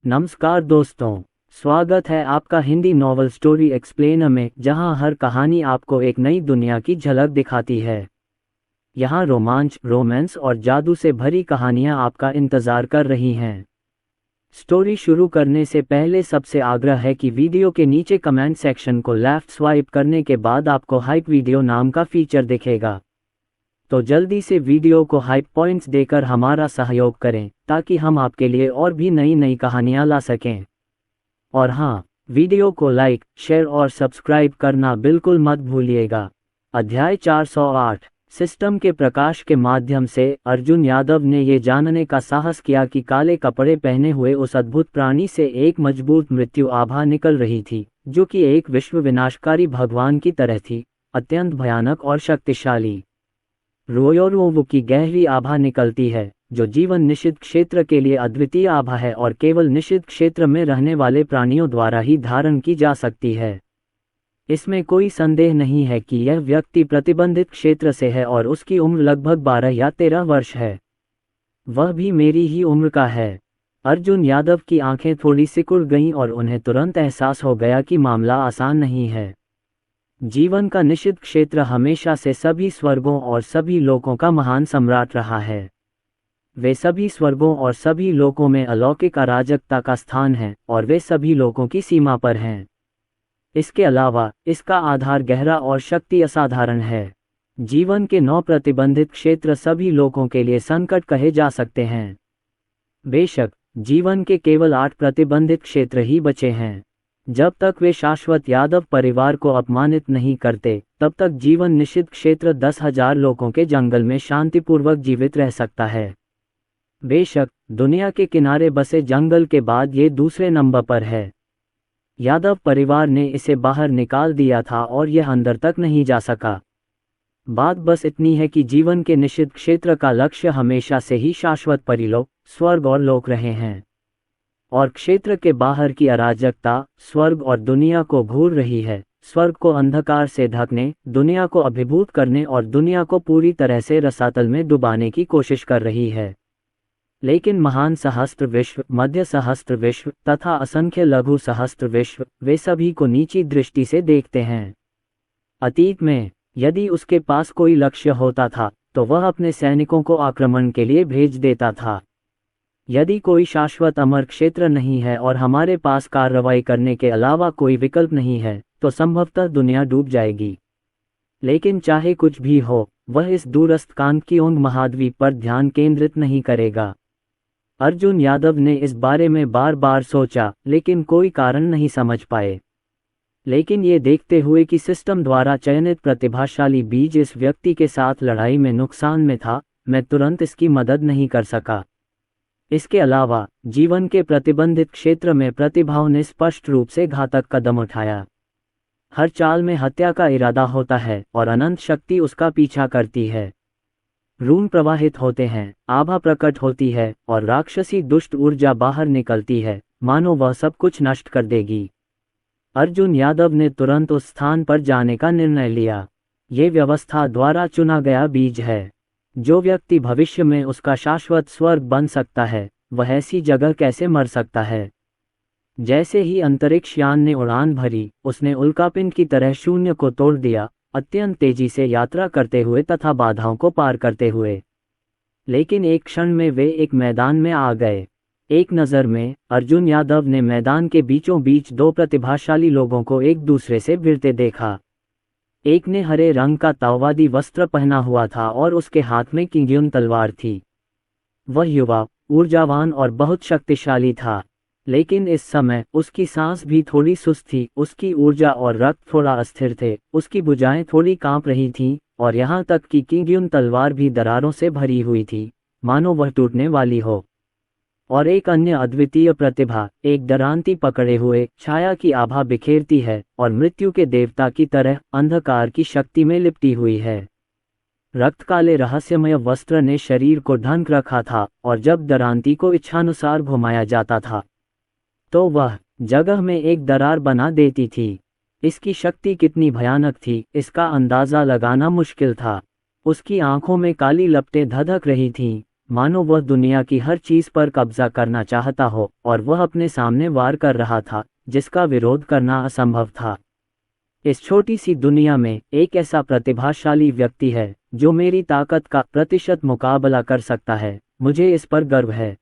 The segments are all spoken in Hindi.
नमस्कार दोस्तों, स्वागत है आपका हिंदी नॉवल स्टोरी एक्सप्लेनर में, जहां हर कहानी आपको एक नई दुनिया की झलक दिखाती है। यहां रोमांच, रोमांस और जादू से भरी कहानियां आपका इंतजार कर रही हैं। स्टोरी शुरू करने से पहले सबसे आग्रह है कि वीडियो के नीचे कमेंट सेक्शन को लेफ्ट स्वाइप करने के बाद आपको हाइप वीडियो नाम का फीचर दिखेगा। तो जल्दी से वीडियो को हाइप पॉइंट्स देकर हमारा सहयोग करें, ताकि हम आपके लिए और भी नई नई कहानियां ला सकें। और हाँ, वीडियो को लाइक, शेयर और सब्सक्राइब करना बिल्कुल मत भूलिएगा। अध्याय 408। सिस्टम के प्रकाश के माध्यम से अर्जुन यादव ने ये जानने का साहस किया कि काले कपड़े पहने हुए उस अद्भुत प्राणी से एक मजबूत मृत्यु आभा निकल रही थी, जो कि एक विश्व विनाशकारी भगवान की तरह थी, अत्यंत भयानक और शक्तिशाली। रोयोरोवो की गहरी आभा निकलती है, जो जीवन निषिद्ध क्षेत्र के लिए अद्वितीय आभा है और केवल निषिद्ध क्षेत्र में रहने वाले प्राणियों द्वारा ही धारण की जा सकती है। इसमें कोई संदेह नहीं है कि यह व्यक्ति प्रतिबंधित क्षेत्र से है और उसकी उम्र लगभग 12 या 13 वर्ष है। वह भी मेरी ही उम्र का है। अर्जुन यादव की आंखें थोड़ी सिकुड़ गईं और उन्हें तुरंत एहसास हो गया कि मामला आसान नहीं है। जीवन का निषिद्ध क्षेत्र हमेशा से सभी स्वर्गों और सभी लोकों का महान सम्राट रहा है। वे सभी स्वर्गों और सभी लोकों में अलौकिक अराजकता का स्थान है और वे सभी लोकों की सीमा पर हैं। इसके अलावा इसका आधार गहरा और शक्ति असाधारण है। जीवन के 9 प्रतिबंधित क्षेत्र सभी लोकों के लिए संकट कहे जा सकते हैं। बेशक जीवन के केवल 8 प्रतिबंधित क्षेत्र ही बचे हैं। जब तक वे शाश्वत यादव परिवार को अपमानित नहीं करते, तब तक जीवन निषिद्ध क्षेत्र 10,000 लोगों के जंगल में शांतिपूर्वक जीवित रह सकता है। बेशक दुनिया के किनारे बसे जंगल के बाद ये दूसरे नंबर पर है। यादव परिवार ने इसे बाहर निकाल दिया था और यह अंदर तक नहीं जा सका। बात बस इतनी है कि जीवन के निषिद्ध क्षेत्र का लक्ष्य हमेशा से ही शाश्वत परिलोक, स्वर्ग और लोक रहे हैं, और क्षेत्र के बाहर की अराजकता स्वर्ग और दुनिया को घूर रही है, स्वर्ग को अंधकार से ढकने, दुनिया को अभिभूत करने और दुनिया को पूरी तरह से रसातल में डुबाने की कोशिश कर रही है। लेकिन महान सहस्त्र विश्व, मध्य सहस्त्र विश्व तथा असंख्य लघु सहस्त्र विश्व, वे सभी को नीची दृष्टि से देखते हैं। अतीत में यदि उसके पास कोई लक्ष्य होता था, तो वह अपने सैनिकों को आक्रमण के लिए भेज देता था। यदि कोई शाश्वत अमर क्षेत्र नहीं है और हमारे पास कार्रवाई करने के अलावा कोई विकल्प नहीं है, तो संभवतः दुनिया डूब जाएगी। लेकिन चाहे कुछ भी हो, वह इस दूरस्थ कांगकियोंग महाद्वीप पर ध्यान केंद्रित नहीं करेगा। अर्जुन यादव ने इस बारे में बार बार सोचा, लेकिन कोई कारण नहीं समझ पाए। लेकिन ये देखते हुए कि सिस्टम द्वारा चयनित प्रतिभाशाली बीज इस व्यक्ति के साथ लड़ाई में नुकसान में था, मैं तुरंत इसकी मदद नहीं कर सका। इसके अलावा जीवन के प्रतिबंधित क्षेत्र में प्रतिभाओं ने स्पष्ट रूप से घातक कदम उठाया। हर चाल में हत्या का इरादा होता है और अनंत शक्ति उसका पीछा करती है। रून प्रवाहित होते हैं, आभा प्रकट होती है और राक्षसी दुष्ट ऊर्जा बाहर निकलती है, मानो वह सब कुछ नष्ट कर देगी। अर्जुन यादव ने तुरंत उस स्थान पर जाने का निर्णय लिया। ये व्यवस्था द्वारा चुना गया बीज है। जो व्यक्ति भविष्य में उसका शाश्वत स्वर्ग बन सकता है, वह ऐसी जगह कैसे मर सकता है। जैसे ही अंतरिक्ष यान ने उड़ान भरी, उसने उल्कापिंड की तरह शून्य को तोड़ दिया, अत्यंत तेजी से यात्रा करते हुए तथा बाधाओं को पार करते हुए। लेकिन एक क्षण में वे एक मैदान में आ गए। एक नज़र में अर्जुन यादव ने मैदान के बीचों बीच 2 प्रतिभाशाली लोगों को एक दूसरे से भिड़ते देखा। एक ने हरे रंग का ताओवादी वस्त्र पहना हुआ था और उसके हाथ में किंग्युन तलवार थी। वह युवा, ऊर्जावान और बहुत शक्तिशाली था, लेकिन इस समय उसकी सांस भी थोड़ी सुस्त थी, उसकी ऊर्जा और रक्त थोड़ा अस्थिर थे, उसकी भुजाएं थोड़ी कांप रही थीं, और यहाँ तक कि किंग्युन तलवार भी दरारों से भरी हुई थी, मानो वह टूटने वाली हो। और एक अन्य अद्वितीय प्रतिभा, एक डरांती पकड़े हुए छाया की आभा बिखेरती है और मृत्यु के देवता की तरह अंधकार की शक्ति में लिपटी हुई है। रक्त काले रहस्यमय वस्त्र ने शरीर को ढक रखा था, और जब डरांती को इच्छानुसार घुमाया जाता था, तो वह जगह में एक दरार बना देती थी। इसकी शक्ति कितनी भयानक थी, इसका अंदाजा लगाना मुश्किल था। उसकी आंखों में काली लपटें धधक रही थीं, मानो वह दुनिया की हर चीज पर कब्जा करना चाहता हो, और वह अपने सामने वार कर रहा था जिसका विरोध करना असंभव था। इस छोटी सी दुनिया में एक ऐसा प्रतिभाशाली व्यक्ति है जो मेरी ताकत का प्रतिशत मुकाबला कर सकता है। मुझे इस पर गर्व है।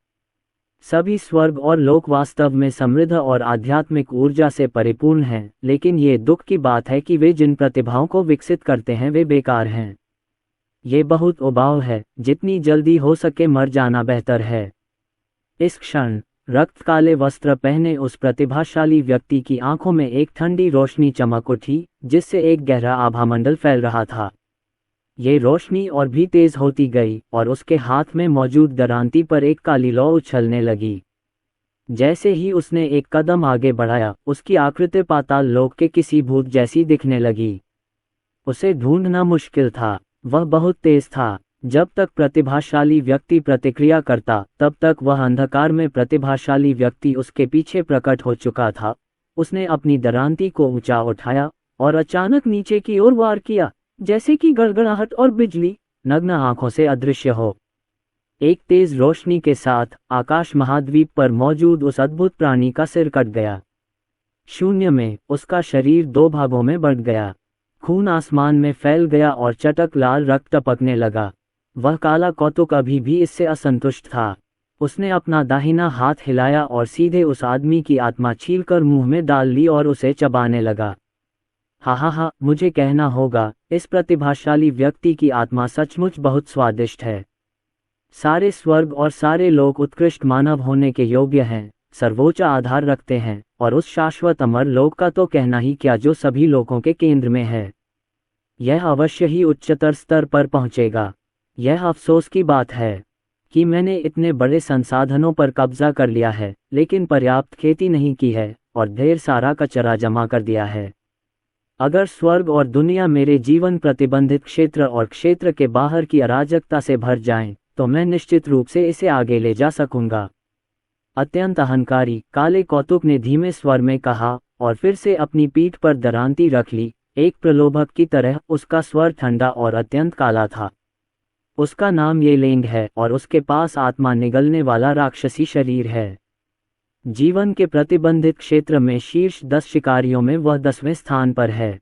सभी स्वर्ग और लोक वास्तव में समृद्ध और आध्यात्मिक ऊर्जा से परिपूर्ण हैं, लेकिन ये दुख की बात है कि वे जिन प्रतिभाओं को विकसित करते हैं वे बेकार हैं। ये बहुत उबाऊ है, जितनी जल्दी हो सके मर जाना बेहतर है। इस क्षण रक्त काले वस्त्र पहने उस प्रतिभाशाली व्यक्ति की आंखों में एक ठंडी रोशनी चमक उठी, जिससे एक गहरा आभामंडल फैल रहा था। ये रोशनी और भी तेज होती गई और उसके हाथ में मौजूद दरांती पर एक काली लौ उछलने लगी। जैसे ही उसने एक कदम आगे बढ़ाया, उसकी आकृति पाताल लोक के किसी भूत जैसी दिखने लगी। उसे ढूंढना मुश्किल था, वह बहुत तेज था। जब तक प्रतिभाशाली व्यक्ति प्रतिक्रिया करता, तब तक वह अंधकार में प्रतिभाशाली व्यक्ति उसके पीछे प्रकट हो चुका था। उसने अपनी दरांती को ऊंचा उठाया और अचानक नीचे की ओर वार किया, जैसे कि गड़गड़ाहट और बिजली नग्न आंखों से अदृश्य हो। एक तेज रोशनी के साथ आकाश महाद्वीप पर मौजूद उस अद्भुत प्राणी का सिर कट गया। शून्य में उसका शरीर दो भागों में बंट गया। खून आसमान में फैल गया और चटक लाल रक्त टपकने लगा। वह काला कौतुक अभी भी इससे असंतुष्ट था। उसने अपना दाहिना हाथ हिलाया और सीधे उस आदमी की आत्मा छीलकर मुंह में डाल ली और उसे चबाने लगा। हा, मुझे कहना होगा, इस प्रतिभाशाली व्यक्ति की आत्मा सचमुच बहुत स्वादिष्ट है। सारे स्वर्ग और सारे लोक उत्कृष्ट मानव होने के योग्य हैं, सर्वोच्च आधार रखते हैं, और उस शाश्वत अमर लोक का तो कहना ही क्या जो सभी लोकों के केंद्र में है। यह अवश्य ही उच्चतर स्तर पर पहुंचेगा। यह अफसोस की बात है कि मैंने इतने बड़े संसाधनों पर कब्जा कर लिया है, लेकिन पर्याप्त खेती नहीं की है और ढेर सारा कचरा जमा कर दिया है। अगर स्वर्ग और दुनिया मेरे जीवन प्रतिबंधित क्षेत्र और क्षेत्र के बाहर की अराजकता से भर जाएं, तो मैं निश्चित रूप से इसे आगे ले जा सकूंगा। अत्यंत अहंकारी काले कौतुक ने धीमे स्वर में कहा और फिर से अपनी पीठ पर दरांती रख ली। एक प्रलोभक की तरह उसका स्वर ठंडा और अत्यंत काला था। उसका नाम ये लेंग है और उसके पास आत्मा निगलने वाला राक्षसी शरीर है। जीवन के प्रतिबंधित क्षेत्र में शीर्ष 10 शिकारियों में वह 10वें स्थान पर है।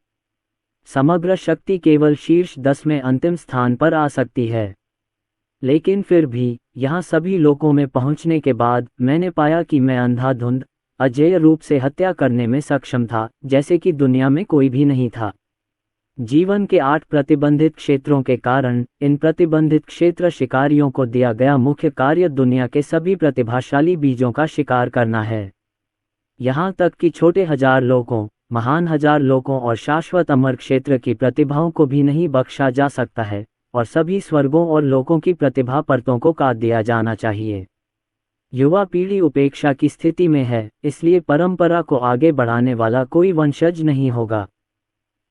समग्र शक्ति केवल शीर्ष 10 में अंतिम स्थान पर आ सकती है। लेकिन फिर भी यहाँ सभी लोकों में पहुँचने के बाद मैंने पाया कि मैं अंधाधुंध अजेय रूप से हत्या करने में सक्षम था, जैसे कि दुनिया में कोई भी नहीं था। जीवन के 8 प्रतिबंधित क्षेत्रों के कारण इन प्रतिबंधित क्षेत्र शिकारियों को दिया गया मुख्य कार्य दुनिया के सभी प्रतिभाशाली बीजों का शिकार करना है। यहाँ तक कि छोटे हजार लोकों, महान हजार लोकों और शाश्वत अमर क्षेत्र की प्रतिभाओं को भी नहीं बख्शा जा सकता है, और सभी स्वर्गों और लोकों की प्रतिभा परतों को काट दिया जाना चाहिए। युवा पीढ़ी उपेक्षा की स्थिति में है, इसलिए परंपरा को आगे बढ़ाने वाला कोई वंशज नहीं होगा।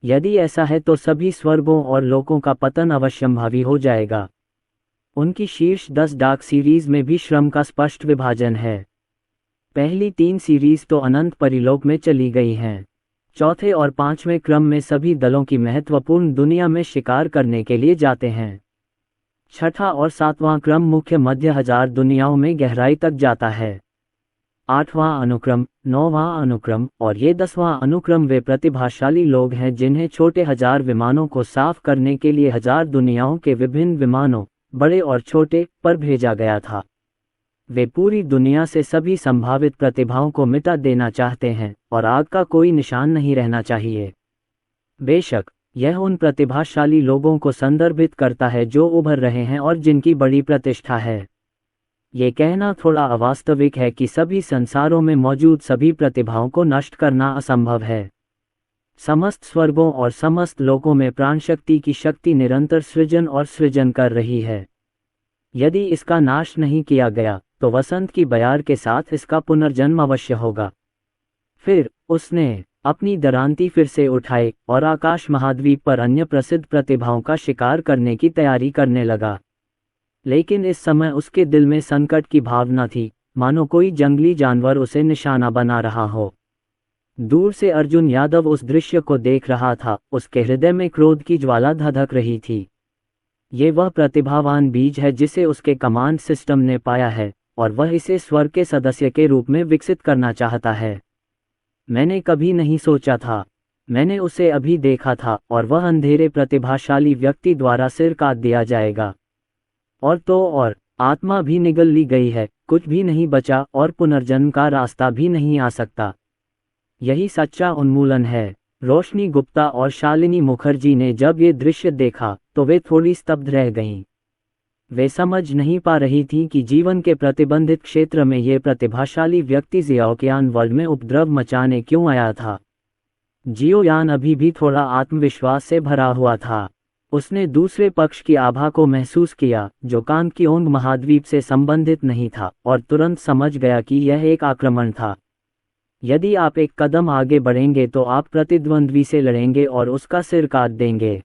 यदि ऐसा है तो सभी स्वर्गों और लोकों का पतन अवश्यंभावी हो जाएगा। उनकी शीर्ष 10 डार्क सीरीज में भी श्रम का स्पष्ट विभाजन है। पहली 3 सीरीज तो अनंत परिलोक में चली गई हैं। चौथे और 5वें क्रम में सभी दलों की महत्वपूर्ण दुनिया में शिकार करने के लिए जाते हैं। छठा और 7वां क्रम मुख्य मध्य हजार दुनियाओं में गहराई तक जाता है। 8वां अनुक्रम, 9वां अनुक्रम और ये 10वां अनुक्रम वे प्रतिभाशाली लोग हैं जिन्हें छोटे हजार विमानों को साफ करने के लिए हजार दुनियाओं के विभिन्न विमानों, बड़े और छोटे, पर भेजा गया था। वे पूरी दुनिया से सभी संभावित प्रतिभाओं को मिटा देना चाहते हैं और आग का कोई निशान नहीं रहना चाहिए। बेशक यह उन प्रतिभाशाली लोगों को संदर्भित करता है जो उभर रहे हैं और जिनकी बड़ी प्रतिष्ठा है। ये कहना थोड़ा अवास्तविक है कि सभी संसारों में मौजूद सभी प्रतिभाओं को नष्ट करना असंभव है। समस्त स्वर्गों और समस्त लोकों में प्राणशक्ति की शक्ति निरंतर सृजन और सृजन कर रही है। यदि इसका नाश नहीं किया गया तो वसंत की बयार के साथ इसका पुनर्जन्म अवश्य होगा। फिर उसने अपनी दरांती फिर से उठाई और आकाश महाद्वीप पर अन्य प्रसिद्ध प्रतिभाओं का शिकार करने की तैयारी करने लगा। लेकिन इस समय उसके दिल में संकट की भावना थी, मानो कोई जंगली जानवर उसे निशाना बना रहा हो। दूर से अर्जुन यादव उस दृश्य को देख रहा था। उसके हृदय में क्रोध की ज्वाला धधक रही थी। ये वह प्रतिभावान बीज है जिसे उसके कमांड सिस्टम ने पाया है और वह इसे स्वर्ग के सदस्य के रूप में विकसित करना चाहता है। मैंने कभी नहीं सोचा था, मैंने उसे अभी देखा था और वह अंधेरे प्रतिभाशाली व्यक्ति द्वारा सिर काट दिया जाएगा। और तो और आत्मा भी निगल ली गई है, कुछ भी नहीं बचा और पुनर्जन्म का रास्ता भी नहीं आ सकता। यही सच्चा उन्मूलन है। रोशनी गुप्ता और शालिनी मुखर्जी ने जब ये दृश्य देखा तो वे थोड़ी स्तब्ध रह गईं। वे समझ नहीं पा रही थीं कि जीवन के प्रतिबंधित क्षेत्र में ये प्रतिभाशाली व्यक्ति जियोयान वर्ल्ड में उपद्रव मचाने क्यों आया था। जियोयान अभी भी थोड़ा आत्मविश्वास से भरा हुआ था। उसने दूसरे पक्ष की आभा को महसूस किया जो कांगकियोंग महाद्वीप से संबंधित नहीं था और तुरंत समझ गया कि यह एक आक्रमण था। यदि आप एक कदम आगे बढ़ेंगे तो आप प्रतिद्वंद्वी से लड़ेंगे और उसका सिर काट देंगे।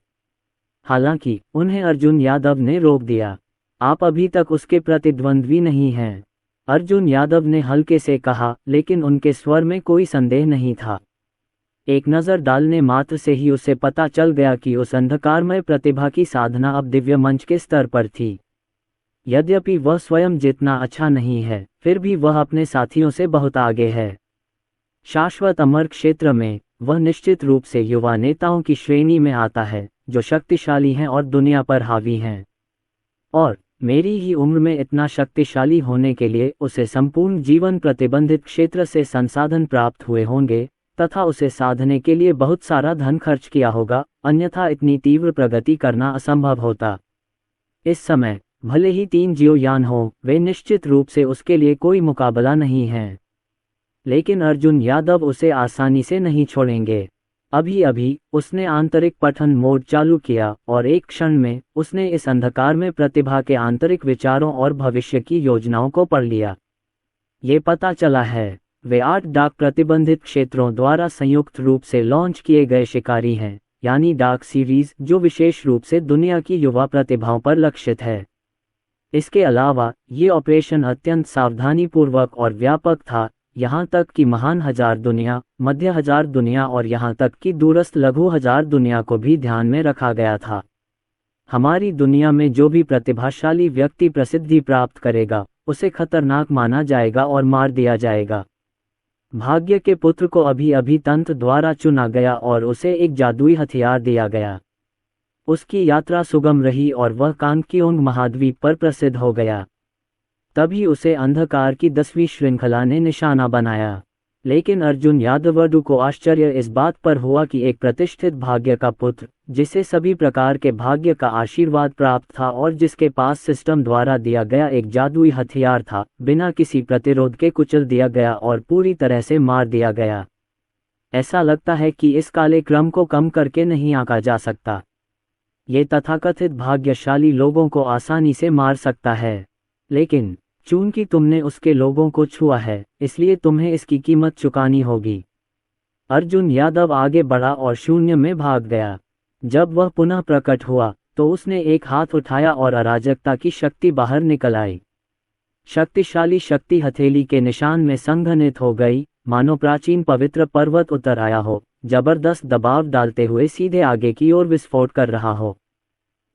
हालांकि उन्हें अर्जुन यादव ने रोक दिया। आप अभी तक उसके प्रतिद्वंद्वी नहीं हैं, अर्जुन यादव ने हल्के से कहा, लेकिन उनके स्वर में कोई संदेह नहीं था। एक नज़र डालने मात्र से ही उसे पता चल गया कि उस अंधकारमय प्रतिभा की साधना अब दिव्य मंच के स्तर पर थी। यद्यपि वह स्वयं जितना अच्छा नहीं है, फिर भी वह अपने साथियों से बहुत आगे है। शाश्वत अमर क्षेत्र में वह निश्चित रूप से युवा नेताओं की श्रेणी में आता है जो शक्तिशाली हैं और दुनिया पर हावी हैं। और मेरी ही उम्र में इतना शक्तिशाली होने के लिए उसे संपूर्ण जीवन प्रतिबंधित क्षेत्र से संसाधन प्राप्त हुए होंगे तथा उसे साधने के लिए बहुत सारा धन खर्च किया होगा, अन्यथा इतनी तीव्र प्रगति करना असंभव होता। इस समय भले ही 3 जियोयान हों, वे निश्चित रूप से उसके लिए कोई मुकाबला नहीं है। लेकिन अर्जुन यादव उसे आसानी से नहीं छोड़ेंगे। अभी अभी उसने आंतरिक पठन मोड चालू किया और एक क्षण में उसने इस अंधकार में प्रतिभा के आंतरिक विचारों और भविष्य की योजनाओं को पढ़ लिया। ये पता चला है वे 8 डार्क प्रतिबंधित क्षेत्रों द्वारा संयुक्त रूप से लॉन्च किए गए शिकारी हैं, यानी डार्क सीरीज, जो विशेष रूप से दुनिया की युवा प्रतिभाओं पर लक्षित है। इसके अलावा ये ऑपरेशन अत्यंत सावधानीपूर्वक और व्यापक था, यहाँ तक कि महान हजार दुनिया, मध्य हजार दुनिया और यहाँ तक कि दूरस्थ लघु हजार दुनिया को भी ध्यान में रखा गया था। हमारी दुनिया में जो भी प्रतिभाशाली व्यक्ति प्रसिद्धि प्राप्त करेगा उसे खतरनाक माना जाएगा और मार दिया जाएगा। भाग्य के पुत्र को अभी अभी तंत्र द्वारा चुना गया और उसे एक जादुई हथियार दिया गया। उसकी यात्रा सुगम रही और वह कांगकियोंग महाद्वीप पर प्रसिद्ध हो गया। तभी उसे अंधकार की 10वीं श्रृंखला ने निशाना बनाया। लेकिन अर्जुन यादव को आश्चर्य इस बात पर हुआ कि एक प्रतिष्ठित भाग्य का पुत्र, जिसे सभी प्रकार के भाग्य का आशीर्वाद प्राप्त था और जिसके पास सिस्टम द्वारा दिया गया एक जादुई हथियार था, बिना किसी प्रतिरोध के कुचल दिया गया और पूरी तरह से मार दिया गया। ऐसा लगता है कि इस काले क्रम को कम करके नहीं आंका जा सकता। ये तथाकथित भाग्यशाली लोगों को आसानी से मार सकता है, लेकिन चूंकि तुमने उसके लोगों को छुआ है, इसलिए तुम्हें इसकी कीमत चुकानी होगी। अर्जुन यादव आगे बढ़ा और शून्य में भाग गया। जब वह पुनः प्रकट हुआ तो उसने एक हाथ उठाया और अराजकता की शक्ति बाहर निकल आई। शक्तिशाली शक्ति हथेली के निशान में संघनित हो गई, मानो प्राचीन पवित्र पर्वत उतर आया हो, जबरदस्त दबाव डालते हुए सीधे आगे की ओर विस्फोट कर रहा हो।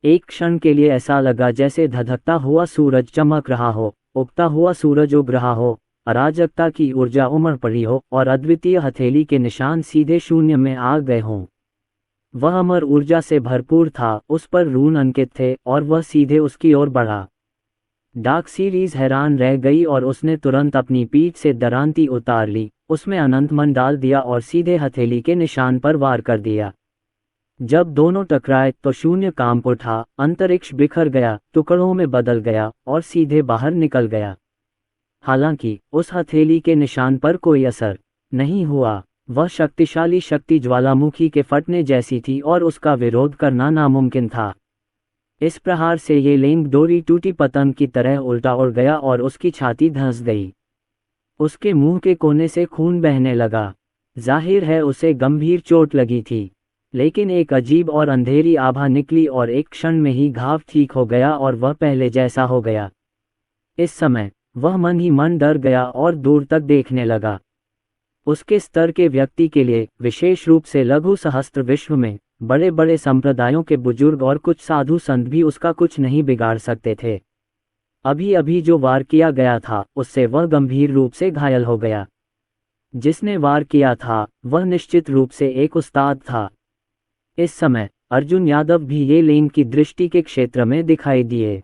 एक क्षण के लिए ऐसा लगा जैसे धधकता हुआ सूरज चमक रहा हो, उगता हुआ सूरज उग रहा हो, अराजकता की ऊर्जा उमड़ पड़ी हो और अद्वितीय हथेली के निशान सीधे शून्य में आ गए हों। वह अमर ऊर्जा से भरपूर था, उस पर रून अंकित थे और वह सीधे उसकी ओर बढ़ा। डार्क सीरीज हैरान रह गई और उसने तुरंत अपनी पीठ से दरांती उतार ली, उसमें अनंत मन डाल दिया और सीधे हथेली के निशान पर वार कर दिया। जब दोनों टकराए तो शून्य कांप उठा, अंतरिक्ष बिखर गया, टुकड़ों में बदल गया और सीधे बाहर निकल गया। हालांकि उस हथेली के निशान पर कोई असर नहीं हुआ। वह शक्तिशाली शक्ति ज्वालामुखी के फटने जैसी थी और उसका विरोध करना नामुमकिन था। इस प्रहार से ये लेंग डोरी टूटी पतंग की तरह उल्टा उड़ गया और उसकी छाती धंस गई। उसके मुंह के कोने से खून बहने लगा। जाहिर है उसे गंभीर चोट लगी थी, लेकिन एक अजीब और अंधेरी आभा निकली और एक क्षण में ही घाव ठीक हो गया और वह पहले जैसा हो गया। इस समय वह मन ही मन डर गया और दूर तक देखने लगा। उसके स्तर के व्यक्ति के लिए, विशेष रूप से लघु सहस्त्र विश्व में, बड़े बड़े संप्रदायों के बुजुर्ग और कुछ साधु संत भी उसका कुछ नहीं बिगाड़ सकते थे। अभी अभी जो वार किया गया था उससे वह गंभीर रूप से घायल हो गया। जिसने वार किया था वह निश्चित रूप से एक उस्ताद था। इस समय अर्जुन यादव भी ये लेन की दृष्टि के क्षेत्र में दिखाई दिए।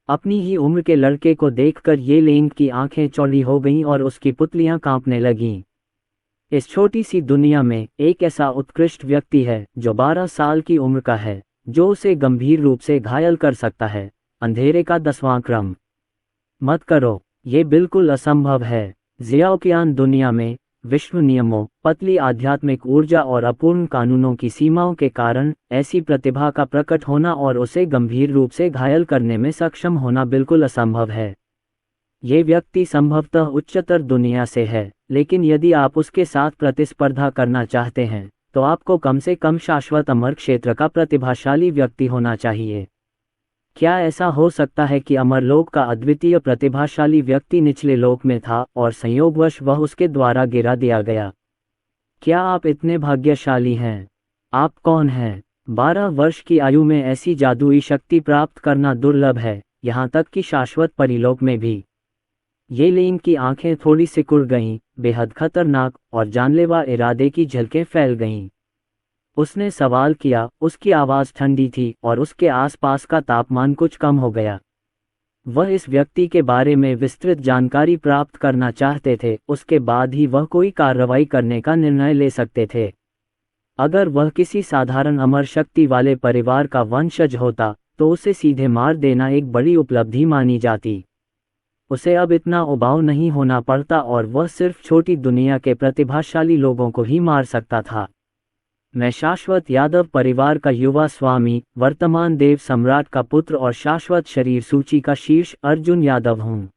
अपनी ही उम्र के लड़के को देखकर ये लेन की आंखें चौड़ी हो गईं और उसकी पुतलियां कांपने लगीं। इस छोटी सी दुनिया में एक ऐसा उत्कृष्ट व्यक्ति है जो 12 साल की उम्र का है, जो उसे गंभीर रूप से घायल कर सकता है। अंधेरे का 10वां क्रम। मत करो, ये बिल्कुल असंभव है। ज़ियाओकियान दुनिया में विश्व नियमों, पतली आध्यात्मिक ऊर्जा और अपूर्ण कानूनों की सीमाओं के कारण ऐसी प्रतिभा का प्रकट होना और उसे गंभीर रूप से घायल करने में सक्षम होना बिल्कुल असंभव है। ये व्यक्ति संभवतः उच्चतर दुनिया से है, लेकिन यदि आप उसके साथ प्रतिस्पर्धा करना चाहते हैं तो आपको कम से कम शाश्वत अमर क्षेत्र का प्रतिभाशाली व्यक्ति होना चाहिए। क्या ऐसा हो सकता है कि अमरलोक का अद्वितीय प्रतिभाशाली व्यक्ति निचले लोक में था और संयोगवश वह उसके द्वारा गिरा दिया गया? क्या आप इतने भाग्यशाली हैं? आप कौन हैं? 12 वर्ष की आयु में ऐसी जादुई शक्ति प्राप्त करना दुर्लभ है, यहाँ तक कि शाश्वत परिलोक में भी। ये लेन की आंखें थोड़ी सिकुड़ गईं, बेहद खतरनाक और जानलेवा इरादे की झलकें फैल गईं। उसने सवाल किया, उसकी आवाज़ ठंडी थी और उसके आसपास का तापमान कुछ कम हो गया। वह इस व्यक्ति के बारे में विस्तृत जानकारी प्राप्त करना चाहते थे, उसके बाद ही वह कोई कार्रवाई करने का निर्णय ले सकते थे। अगर वह किसी साधारण अमर शक्ति वाले परिवार का वंशज होता तो उसे सीधे मार देना एक बड़ी उपलब्धि मानी जाती। उसे अब इतना उबाऊ नहीं होना पड़ता और वह सिर्फ छोटी दुनिया के प्रतिभाशाली लोगों को ही मार सकता था। मैं शाश्वत यादव परिवार का युवा स्वामी, वर्तमान देव सम्राट का पुत्र और शाश्वत शरीर सूची का शीर्ष अर्जुन यादव हूँ।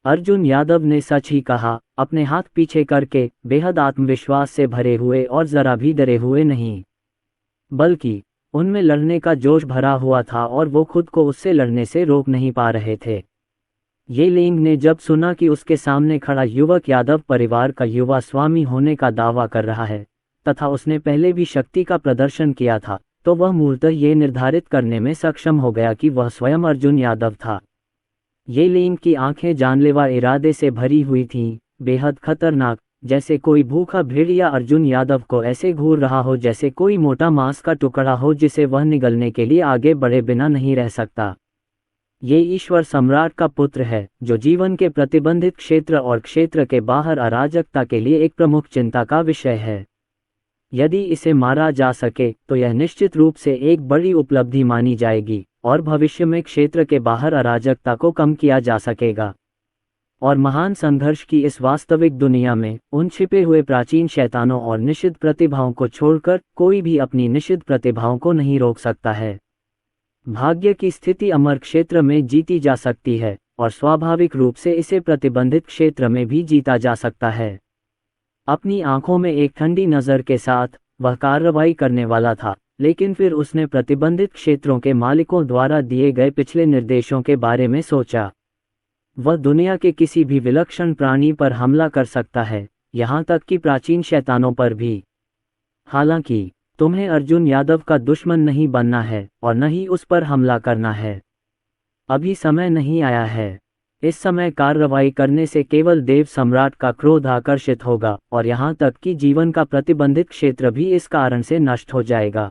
अर्जुन यादव ने सच ही कहा, अपने हाथ पीछे करके, बेहद आत्मविश्वास से भरे हुए और जरा भी डरे हुए नहीं, बल्कि उनमें लड़ने का जोश भरा हुआ था और वो खुद को उससे लड़ने से रोक नहीं पा रहे थे। ये लेंग ने जब सुना कि उसके सामने खड़ा युवक यादव परिवार का युवा स्वामी होने का दावा कर रहा है तथा उसने पहले भी शक्ति का प्रदर्शन किया था, तो वह मूलतः ये निर्धारित करने में सक्षम हो गया कि वह स्वयं अर्जुन यादव था। ये लेंग की आंखें जानलेवा इरादे से भरी हुई थीं, बेहद खतरनाक, जैसे कोई भूखा भेड़िया अर्जुन यादव को ऐसे घूर रहा हो जैसे कोई मोटा मांस का टुकड़ा हो जिसे वह निगलने के लिए आगे बढ़े बिना नहीं रह सकता। ये ईश्वर सम्राट का पुत्र है जो जीवन के प्रतिबंधित क्षेत्र और क्षेत्र के बाहर अराजकता के लिए एक प्रमुख चिंता का विषय है। यदि इसे मारा जा सके तो यह निश्चित रूप से एक बड़ी उपलब्धि मानी जाएगी और भविष्य में क्षेत्र के बाहर अराजकता को कम किया जा सकेगा। और महान संघर्ष की इस वास्तविक दुनिया में उन छिपे हुए प्राचीन शैतानों और निषिद्ध प्रतिभाओं को छोड़कर कोई भी अपनी निषिद्ध प्रतिभाओं को नहीं रोक सकता है। भाग्य की स्थिति अमर क्षेत्र में जीती जा सकती है और स्वाभाविक रूप से इसे प्रतिबंधित क्षेत्र में भी जीता जा सकता है। अपनी आंखों में एक ठंडी नज़र के साथ वह कार्रवाई करने वाला था, लेकिन फिर उसने प्रतिबंधित क्षेत्रों के मालिकों द्वारा दिए गए पिछले निर्देशों के बारे में सोचा। वह दुनिया के किसी भी विलक्षण प्राणी पर हमला कर सकता है, यहाँ तक कि प्राचीन शैतानों पर भी। हालांकि तुम्हें अर्जुन यादव का दुश्मन नहीं बनना है और न ही उस पर हमला करना है। अभी समय नहीं आया है। इस समय कार्रवाई करने से केवल देव सम्राट का क्रोध आकर्षित होगा और यहाँ तक कि जीवन का प्रतिबंधित क्षेत्र भी इस कारण से नष्ट हो जाएगा।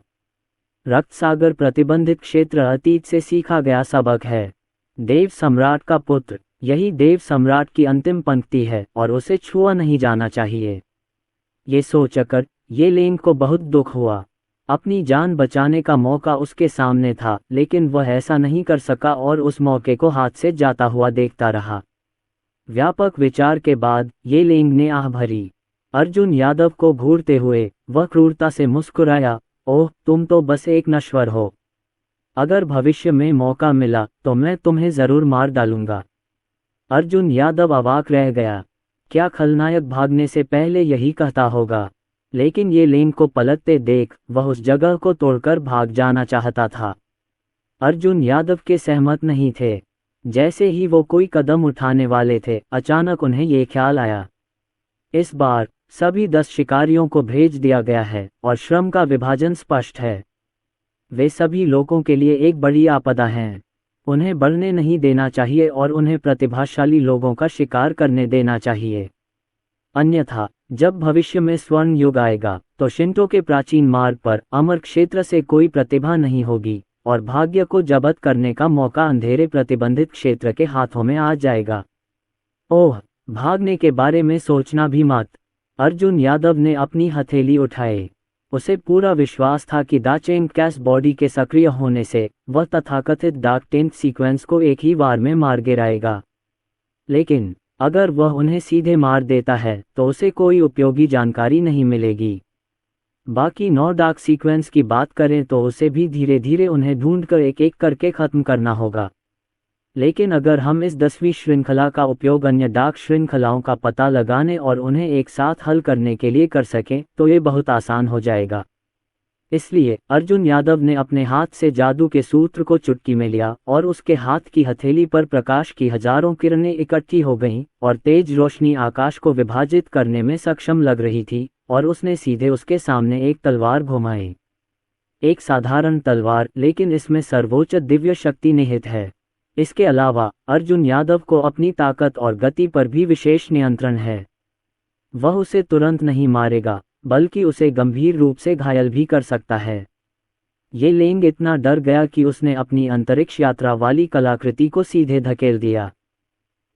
रक्त सागर प्रतिबंधित क्षेत्र अतीत से सीखा गया सबक है। देव सम्राट का पुत्र, यही देव सम्राट की अंतिम पंक्ति है और उसे छुआ नहीं जाना चाहिए। ये सोचकर ये लेन को बहुत दुख हुआ। अपनी जान बचाने का मौका उसके सामने था, लेकिन वह ऐसा नहीं कर सका और उस मौके को हाथ से जाता हुआ देखता रहा। व्यापक विचार के बाद ये लेंग ने आह भरी। अर्जुन यादव को घूरते हुए वह क्रूरता से मुस्कुराया, ओह, तुम तो बस एक नश्वर हो। अगर भविष्य में मौका मिला तो मैं तुम्हें जरूर मार डालूंगा। अर्जुन यादव अवाक रह गया। क्या खलनायक भागने से पहले यही कहता होगा? लेकिन ये लेंग को पलटते देख वह उस जगह को तोड़कर भाग जाना चाहता था। अर्जुन यादव के सहमत नहीं थे। जैसे ही वो कोई कदम उठाने वाले थे, अचानक उन्हें ये ख्याल आया, इस बार सभी 10 शिकारियों को भेज दिया गया है और श्रम का विभाजन स्पष्ट है। वे सभी लोगों के लिए एक बड़ी आपदा हैं। उन्हें बढ़ने नहीं देना चाहिए और उन्हें प्रतिभाशाली लोगों का शिकार करने देना चाहिए। अन्यथा जब भविष्य में स्वर्ण युग आएगा तो शिंटो के प्राचीन मार्ग पर अमर क्षेत्र से कोई प्रतिभा नहीं होगी और भाग्य को जब्त करने का मौका अंधेरे प्रतिबंधित क्षेत्र के हाथों में आ जाएगा। ओह, भागने के बारे में सोचना भी मत। अर्जुन यादव ने अपनी हथेली उठाए। उसे पूरा विश्वास था कि दाचेंग कैस बॉडी के सक्रिय होने से वह तथाकथित डार्क टेंट सीक्वेंस को एक ही बार में मार गिराएगा। लेकिन अगर वह उन्हें सीधे मार देता है तो उसे कोई उपयोगी जानकारी नहीं मिलेगी। बाकी 9 डार्क सीक्वेंस की बात करें तो उसे भी धीरे धीरे उन्हें ढूंढकर एक एक करके खत्म करना होगा। लेकिन अगर हम इस 10वीं श्रृंखला का उपयोग अन्य डार्क श्रृंखलाओं का पता लगाने और उन्हें एक साथ हल करने के लिए कर सकें तो ये बहुत आसान हो जाएगा। इसलिए अर्जुन यादव ने अपने हाथ से जादू के सूत्र को चुटकी में लिया और उसके हाथ की हथेली पर प्रकाश की हजारों किरणें इकट्ठी हो गईं और तेज रोशनी आकाश को विभाजित करने में सक्षम लग रही थी और उसने सीधे उसके सामने एक तलवार घुमाई। एक साधारण तलवार, लेकिन इसमें सर्वोच्च दिव्य शक्ति निहित है। इसके अलावा अर्जुन यादव को अपनी ताकत और गति पर भी विशेष नियंत्रण है। वह उसे तुरंत नहीं मारेगा बल्कि उसे गंभीर रूप से घायल भी कर सकता है। ये लेंग इतना डर गया कि उसने अपनी अंतरिक्ष यात्रा वाली कलाकृति को सीधे धकेल दिया।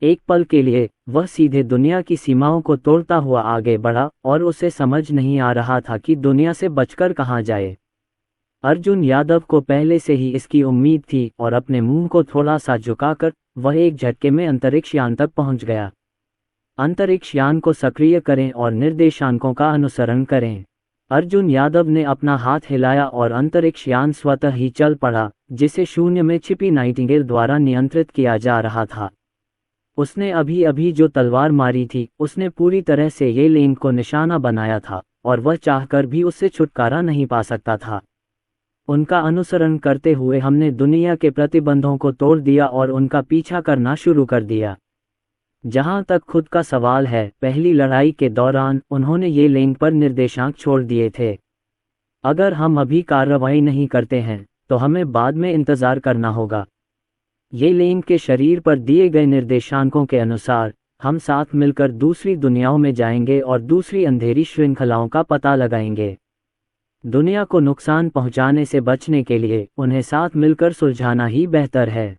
एक पल के लिए वह सीधे दुनिया की सीमाओं को तोड़ता हुआ आगे बढ़ा और उसे समझ नहीं आ रहा था कि दुनिया से बचकर कहाँ जाए। अर्जुन यादव को पहले से ही इसकी उम्मीद थी और अपने मुंह को थोड़ा सा झुकाकर वह एक झटके में अंतरिक्ष यान तक पहुंच गया। अंतरिक्ष यान को सक्रिय करें और निर्देशांकों का अनुसरण करें। अर्जुन यादव ने अपना हाथ हिलाया और अंतरिक्ष यान स्वतः ही चल पड़ा, जिसे शून्य में छिपी नाइटिंगेल द्वारा नियंत्रित किया जा रहा था। उसने अभी अभी जो तलवार मारी थी उसने पूरी तरह से ये लेंग को निशाना बनाया था और वह चाहकर भी उससे छुटकारा नहीं पा सकता था। उनका अनुसरण करते हुए हमने दुनिया के प्रतिबंधों को तोड़ दिया और उनका पीछा करना शुरू कर दिया। जहां तक खुद का सवाल है, पहली लड़ाई के दौरान उन्होंने ये लेंग पर निर्देशांक छोड़ दिए थे। अगर हम अभी कार्रवाई नहीं करते हैं तो हमें बाद में इंतजार करना होगा। ये लेंग के शरीर पर दिए गए निर्देशांकों के अनुसार हम साथ मिलकर दूसरी दुनियाओं में जाएंगे और दूसरी अंधेरी श्रृंखलाओं का पता लगाएंगे। दुनिया को नुकसान पहुंचाने से बचने के लिए उन्हें साथ मिलकर सुलझाना ही बेहतर है।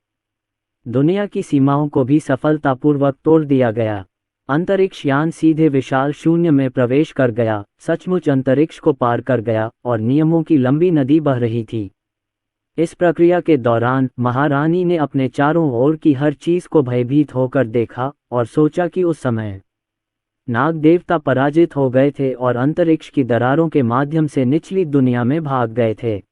दुनिया की सीमाओं को भी सफलतापूर्वक तोड़ दिया गया। अंतरिक्ष यान सीधे विशाल शून्य में प्रवेश कर गया, सचमुच अंतरिक्ष को पार कर गया और नियमों की लंबी नदी बह रही थी। इस प्रक्रिया के दौरान महारानी ने अपने चारों ओर की हर चीज को भयभीत होकर देखा और सोचा कि उस समय नाग देवता पराजित हो गए थे और अंतरिक्ष की दरारों के माध्यम से निचली दुनिया में भाग गए थे।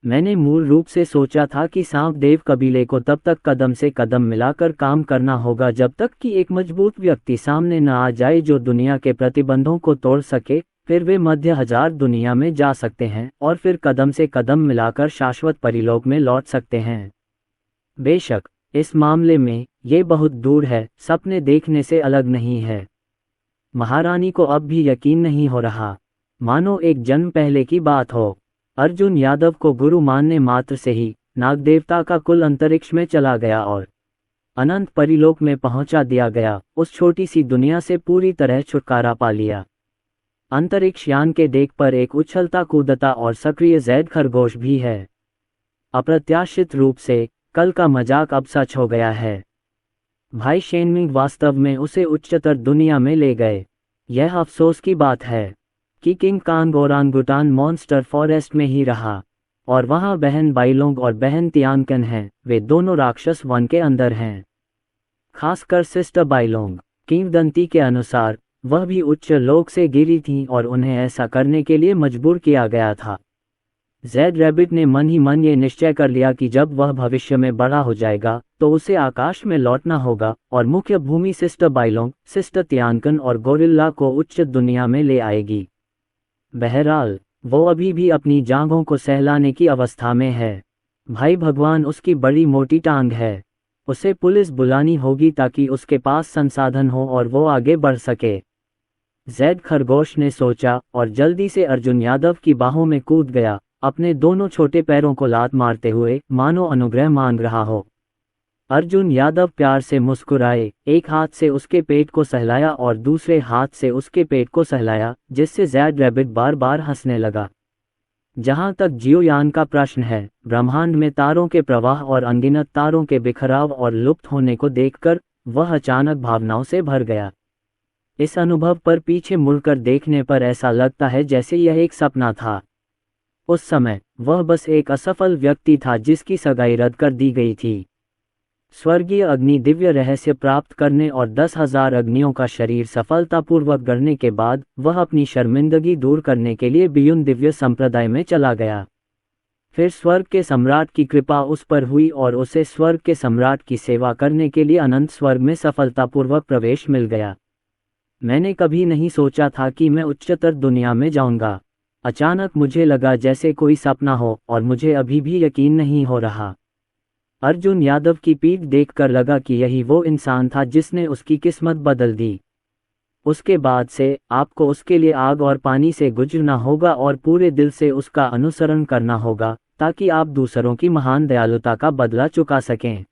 मैंने मूल रूप से सोचा था कि सांप देव कबीले को तब तक कदम से कदम मिलाकर काम करना होगा जब तक कि एक मजबूत व्यक्ति सामने न आ जाए जो दुनिया के प्रतिबंधों को तोड़ सके। फिर वे मध्य हजार दुनिया में जा सकते हैं और फिर कदम से कदम मिलाकर शाश्वत परिलोक में लौट सकते हैं। बेशक इस मामले में ये बहुत दूर है, सपने देखने से अलग नहीं है। महारानी को अब भी यकीन नहीं हो रहा, मानो एक जन्म पहले की बात हो। अर्जुन यादव को गुरु मानने मात्र से ही नागदेवता का कुल अंतरिक्ष में चला गया और अनंत परिलोक में पहुंचा दिया गया। उस छोटी सी दुनिया से पूरी तरह छुटकारा पा लिया। अंतरिक्ष यान के डेक पर एक उछलता कूदता और सक्रिय जैद खरगोश भी है। अप्रत्याशित रूप से कल का मजाक अब सच हो गया है। भाई शेनमिंग वास्तव में उसे उच्चतर दुनिया में ले गए। यह अफसोस की बात है कि King Kong orangutan monster forest में ही रहा और वहां बहन बाइलोंग और बहन तियानकन हैं। वे दोनों राक्षस वन के अंदर हैं। खासकर सिस्टर बाइलोंग, किंवदंती के अनुसार वह भी उच्च लोक से गिरी थीं और उन्हें ऐसा करने के लिए मजबूर किया गया था। जैड रैबिट ने मन ही मन ये निश्चय कर लिया कि जब वह भविष्य में बड़ा हो जाएगा तो उसे आकाश में लौटना होगा और मुख्य भूमि सिस्टर बाइलोंग, सिस्टर तियानकन और गोरिल्ला को उच्च दुनिया में ले आएगी। बहरहाल वो अभी भी अपनी जांघों को सहलाने की अवस्था में है। भाई भगवान उसकी बड़ी मोटी टांग है। उसे पुलिस बुलानी होगी ताकि उसके पास संसाधन हो और वो आगे बढ़ सके। जैद खरगोश ने सोचा और जल्दी से अर्जुन यादव की बाहों में कूद गया, अपने दोनों छोटे पैरों को लात मारते हुए मानो अनुग्रह मांग रहा हो। अर्जुन यादव प्यार से मुस्कुराए, एक हाथ से उसके पेट को सहलाया और दूसरे हाथ से उसके पेट को सहलाया, जिससे जैद रैबिट बार बार हंसने लगा। जहां तक जीवयान का प्रश्न है, ब्रह्मांड में तारों के प्रवाह और अनगिनत तारों के बिखराव और लुप्त होने को देखकर वह अचानक भावनाओं से भर गया। इस अनुभव पर पीछे मुड़कर देखने पर ऐसा लगता है जैसे यह एक सपना था। उस समय वह बस एक असफल व्यक्ति था जिसकी सगाई रद्द कर दी गई थी। स्वर्गीय अग्नि दिव्य रहस्य प्राप्त करने और 10,000 अग्नियों का शरीर सफलतापूर्वक गढ़ने के बाद वह अपनी शर्मिंदगी दूर करने के लिए बियुन दिव्य संप्रदाय में चला गया। फिर स्वर्ग के सम्राट की कृपा उस पर हुई और उसे स्वर्ग के सम्राट की सेवा करने के लिए अनंत स्वर्ग में सफलतापूर्वक प्रवेश मिल गया। मैंने कभी नहीं सोचा था कि मैं उच्चतर दुनिया में जाऊंगा। अचानक मुझे लगा जैसे कोई सपना हो और मुझे अभी भी यकीन नहीं हो रहा। अर्जुन यादव की पीठ देखकर लगा कि यही वो इंसान था जिसने उसकी किस्मत बदल दी। उसके बाद से आपको उसके लिए आग और पानी से गुजरना होगा और पूरे दिल से उसका अनुसरण करना होगा, ताकि आप दूसरों की महान दयालुता का बदला चुका सकें।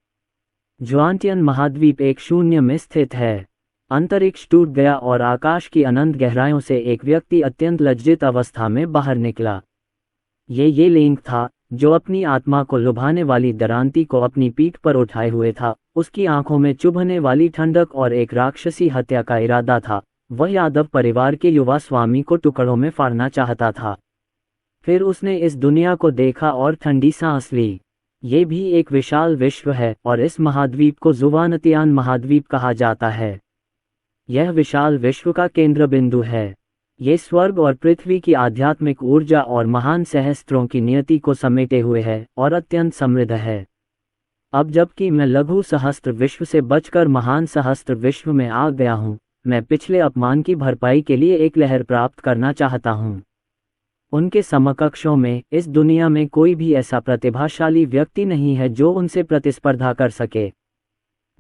ज्वांटियन महाद्वीप एक शून्य में स्थित है। अंतरिक्ष टूट गया और आकाश की अनंत गहराइयों से एक व्यक्ति अत्यंत लज्जित अवस्था में बाहर निकला। ये लिंग था जो अपनी आत्मा को लुभाने वाली दरांती को अपनी पीठ पर उठाए हुए था। उसकी आंखों में चुभने वाली ठंडक और एक राक्षसी हत्या का इरादा था। वह यादव परिवार के युवा स्वामी को टुकड़ों में फाड़ना चाहता था। फिर उसने इस दुनिया को देखा और ठंडी सांस ली। ये भी एक विशाल विश्व है और इस महाद्वीप को जुवानतियान महाद्वीप कहा जाता है। यह विशाल विश्व का केंद्र बिंदु है। ये स्वर्ग और पृथ्वी की आध्यात्मिक ऊर्जा और महान सहस्त्रों की नियति को समेटे हुए है और अत्यंत समृद्ध है। अब जबकि मैं लघु सहस्त्र विश्व से बचकर महान सहस्त्र विश्व में आ गया हूँ, मैं पिछले अपमान की भरपाई के लिए एक लहर प्राप्त करना चाहता हूँ। उनके समकक्षों में इस दुनिया में कोई भी ऐसा प्रतिभाशाली व्यक्ति नहीं है जो उनसे प्रतिस्पर्धा कर सके।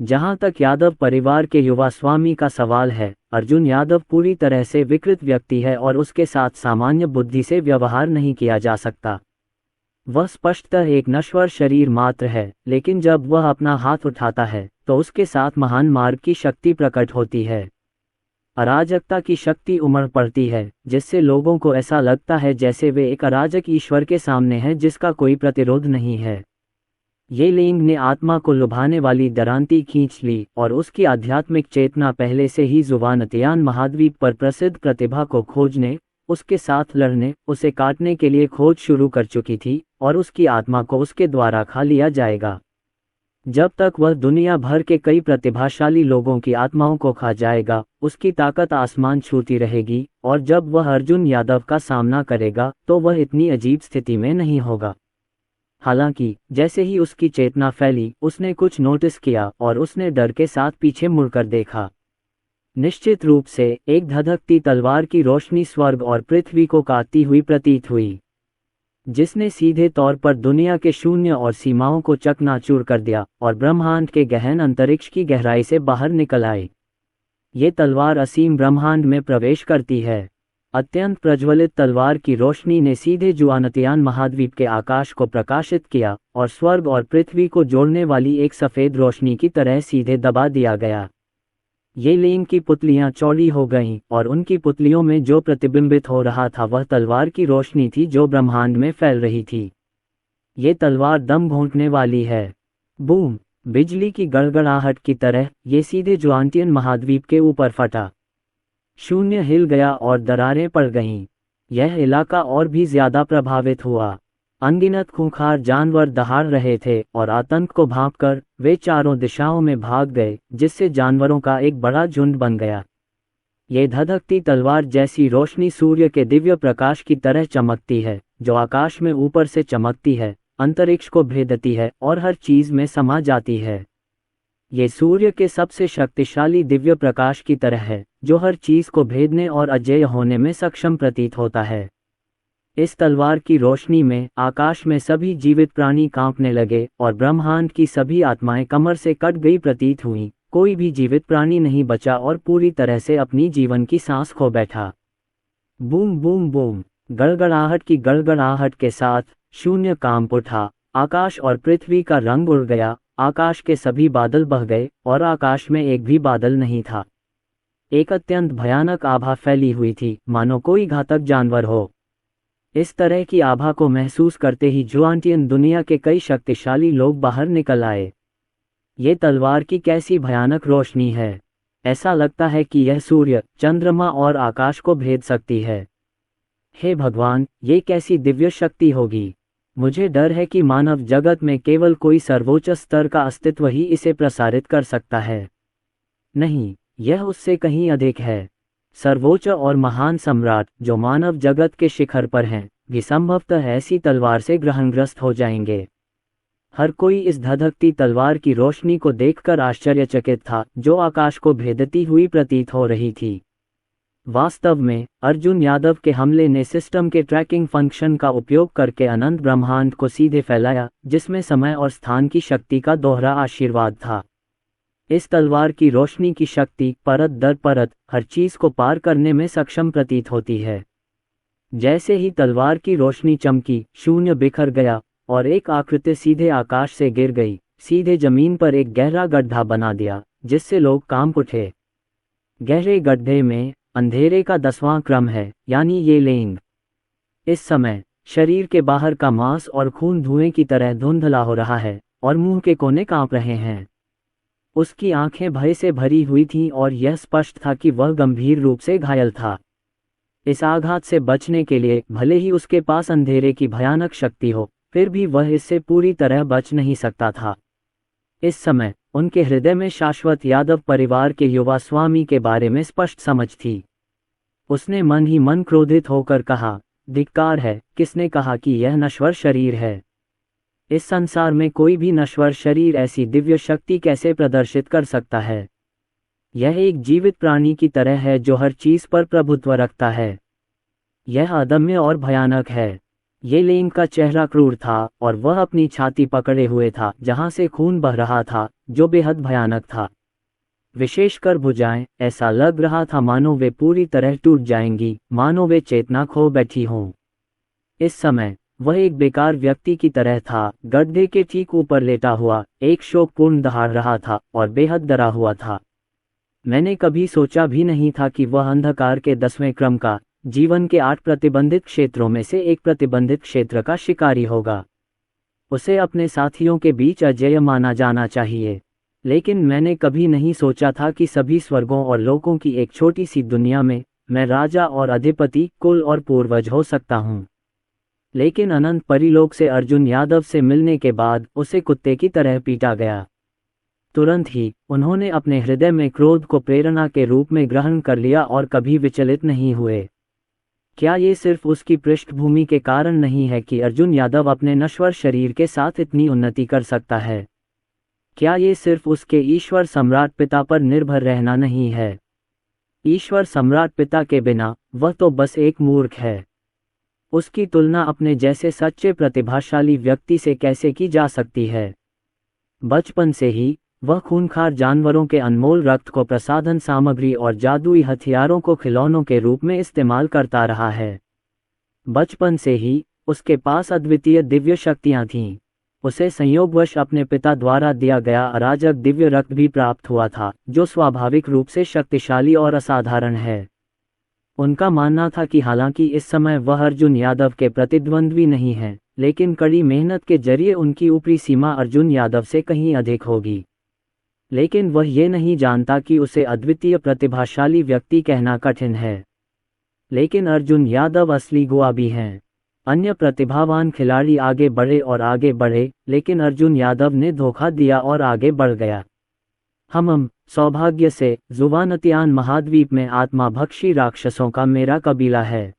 जहां तक यादव परिवार के युवा स्वामी का सवाल है, अर्जुन यादव पूरी तरह से विकृत व्यक्ति है और उसके साथ सामान्य बुद्धि से व्यवहार नहीं किया जा सकता। वह स्पष्टतः एक नश्वर शरीर मात्र है, लेकिन जब वह अपना हाथ उठाता है तो उसके साथ महान मार्ग की शक्ति प्रकट होती है। अराजकता की शक्ति उमड़ पड़ती है, जिससे लोगों को ऐसा लगता है जैसे वे एक अराजक ईश्वर के सामने हैं जिसका कोई प्रतिरोध नहीं है। ये लिंग ने आत्मा को लुभाने वाली दरांती खींच ली और उसकी आध्यात्मिक चेतना पहले से ही जुवानतियान महाद्वीप पर प्रसिद्ध प्रतिभा को खोजने, उसके साथ लड़ने, उसे काटने के लिए खोज शुरू कर चुकी थी और उसकी आत्मा को उसके द्वारा खा लिया जाएगा। जब तक वह दुनिया भर के कई प्रतिभाशाली लोगों की आत्माओं को खा जाएगा, उसकी ताकत आसमान छूती रहेगी और जब वह अर्जुन यादव का सामना करेगा तो वह इतनी अजीब स्थिति में नहीं होगा। हालांकि जैसे ही उसकी चेतना फैली, उसने कुछ नोटिस किया और उसने डर के साथ पीछे मुड़कर देखा। निश्चित रूप से एक धधकती तलवार की रोशनी स्वर्ग और पृथ्वी को काटती हुई प्रतीत हुई, जिसने सीधे तौर पर दुनिया के शून्य और सीमाओं को चकनाचूर कर दिया और ब्रह्मांड के गहन अंतरिक्ष की गहराई से बाहर निकल आई। ये तलवार असीम ब्रह्मांड में प्रवेश करती है। अत्यंत प्रज्वलित तलवार की रोशनी ने सीधे जुआनतियान महाद्वीप के आकाश को प्रकाशित किया और स्वर्ग और पृथ्वी को जोड़ने वाली एक सफ़ेद रोशनी की तरह सीधे दबा दिया गया। ये लिंग की पुतलियां चौड़ी हो गईं और उनकी पुतलियों में जो प्रतिबिंबित हो रहा था वह तलवार की रोशनी थी जो ब्रह्मांड में फैल रही थी। ये तलवार दम घोंटने वाली है। बूम! बिजली की गड़गड़ाहट की तरह ये सीधे जुआनतियन महाद्वीप के ऊपर फटा। शून्य हिल गया और दरारें पड़ गईं। यह इलाका और भी ज्यादा प्रभावित हुआ। अनगिनत खूंखार जानवर दहाड़ रहे थे और आतंक को भांपकर वे चारों दिशाओं में भाग गए, जिससे जानवरों का एक बड़ा झुंड बन गया। ये धधकती तलवार जैसी रोशनी सूर्य के दिव्य प्रकाश की तरह चमकती है, जो आकाश में ऊपर से चमकती है, अंतरिक्ष को भेदती है और हर चीज में समा जाती है। ये सूर्य के सबसे शक्तिशाली दिव्य प्रकाश की तरह है, जो हर चीज को भेदने और अजेय होने में सक्षम प्रतीत होता है। इस तलवार की रोशनी में आकाश में सभी जीवित प्राणी कांपने लगे और ब्रह्मांड की सभी आत्माएं कमर से कट गई प्रतीत हुईं, कोई भी जीवित प्राणी नहीं बचा और पूरी तरह से अपनी जीवन की सांस खो बैठा। बूम बूम बूम, गड़गड़ाहट की गड़गड़ाहट के साथ शून्य कांप उठा। आकाश और पृथ्वी का रंग उड़ गया। आकाश के सभी बादल बह गए और आकाश में एक भी बादल नहीं था। एक अत्यंत भयानक आभा फैली हुई थी, मानो कोई घातक जानवर हो। इस तरह की आभा को महसूस करते ही जुआंटियन दुनिया के कई शक्तिशाली लोग बाहर निकल आए। ये तलवार की कैसी भयानक रोशनी है! ऐसा लगता है कि यह सूर्य, चंद्रमा और आकाश को भेद सकती है। हे भगवान, ये कैसी दिव्य शक्ति होगी! मुझे डर है कि मानव जगत में केवल कोई सर्वोच्च स्तर का अस्तित्व ही इसे प्रसारित कर सकता है। नहीं, यह उससे कहीं अधिक है। सर्वोच्च और महान सम्राट जो मानव जगत के शिखर पर हैं, भी संभवतः ऐसी तलवार से ग्रहणग्रस्त हो जाएंगे। हर कोई इस धधकती तलवार की रोशनी को देखकर आश्चर्यचकित था, जो आकाश को भेदती हुई प्रतीत हो रही थी। वास्तव में अर्जुन यादव के हमले ने सिस्टम के ट्रैकिंग फंक्शन का उपयोग करके अनंत ब्रह्मांड को सीधे फैलाया, जिसमें समय और स्थान की शक्ति का दोहरा आशीर्वाद था। इस तलवार की रोशनी की शक्ति परत दर परत हर चीज को पार करने में सक्षम प्रतीत होती है। जैसे ही तलवार की रोशनी चमकी, शून्य बिखर गया और एक आकृति सीधे आकाश से गिर गई, सीधे जमीन पर एक गहरा गड्ढा बना दिया, जिससे लोग कांप उठे। गहरे गड्ढे में अंधेरे का 10वां क्रम है, यानी ये लिंग। इस समय शरीर के बाहर का मांस और खून धुएं की तरह धुंधला हो रहा है और मुंह के कोने कांप रहे हैं। उसकी आंखें भय से भरी हुई थीं और यह स्पष्ट था कि वह गंभीर रूप से घायल था। इस आघात से बचने के लिए भले ही उसके पास अंधेरे की भयानक शक्ति हो, फिर भी वह इससे पूरी तरह बच नहीं सकता था। इस समय उनके हृदय में शाश्वत यादव परिवार के युवा स्वामी के बारे में स्पष्ट समझ थी। उसने मन ही मन क्रोधित होकर कहा, धिक्कार है, किसने कहा कि यह नश्वर शरीर है? इस संसार में कोई भी नश्वर शरीर ऐसी दिव्य शक्ति कैसे प्रदर्शित कर सकता है? यह एक जीवित प्राणी की तरह है जो हर चीज पर प्रभुत्व रखता है। यह अदम्य और भयानक है। ये लिंग का चेहरा क्रूर था और वह अपनी छाती पकड़े हुए था, जहां से खून बह रहा था, जो बेहद भयानक था। विशेषकर भुजाएं, ऐसा लग रहा था मानो वे पूरी तरह टूट जाएंगी, मानो वे चेतना खो बैठी हों। इस समय वह एक बेकार व्यक्ति की तरह था, गड्ढे के ठीक ऊपर लेटा हुआ, एक शोकपूर्ण दहाड़ रहा था और बेहद डरा हुआ था। मैंने कभी सोचा भी नहीं था कि वह अंधकार के 10वें क्रम का, जीवन के 8 प्रतिबंधित क्षेत्रों में से एक प्रतिबंधित क्षेत्र का शिकारी होगा। उसे अपने साथियों के बीच अजेय माना जाना चाहिए, लेकिन मैंने कभी नहीं सोचा था कि सभी स्वर्गों और लोकों की एक छोटी सी दुनिया में मैं राजा और अधिपति, कुल और पूर्वज हो सकता हूँ। लेकिन अनंत परिलोक से अर्जुन यादव से मिलने के बाद उसे कुत्ते की तरह पीटा गया। तुरंत ही उन्होंने अपने हृदय में क्रोध को प्रेरणा के रूप में ग्रहण कर लिया और कभी विचलित नहीं हुए। क्या ये सिर्फ उसकी पृष्ठभूमि के कारण नहीं है कि अर्जुन यादव अपने नश्वर शरीर के साथ इतनी उन्नति कर सकता है? क्या ये सिर्फ उसके ईश्वर सम्राट पिता पर निर्भर रहना नहीं है? ईश्वर सम्राट पिता के बिना वह तो बस एक मूर्ख है। उसकी तुलना अपने जैसे सच्चे प्रतिभाशाली व्यक्ति से कैसे की जा सकती है? बचपन से ही वह खूंखार जानवरों के अनमोल रक्त को प्रसाधन सामग्री और जादुई हथियारों को खिलौनों के रूप में इस्तेमाल करता रहा है। बचपन से ही उसके पास अद्वितीय दिव्य शक्तियां थीं। उसे संयोगवश अपने पिता द्वारा दिया गया अराजक दिव्य रक्त भी प्राप्त हुआ था, जो स्वाभाविक रूप से शक्तिशाली और असाधारण है। उनका मानना था कि हालांकि इस समय वह अर्जुन यादव के प्रतिद्वंद्वी नहीं है, लेकिन कड़ी मेहनत के जरिए उनकी ऊपरी सीमा अर्जुन यादव से कहीं अधिक होगी। लेकिन वह ये नहीं जानता कि उसे अद्वितीय प्रतिभाशाली व्यक्ति कहना कठिन है। लेकिन अर्जुन यादव असली गुआबी हैं। अन्य प्रतिभावान खिलाड़ी आगे बढ़े और आगे बढ़े, लेकिन अर्जुन यादव ने धोखा दिया और आगे बढ़ गया। हम सौभाग्य से जुवानतियान महाद्वीप में आत्माभक्षी राक्षसों का मेरा कबीला है।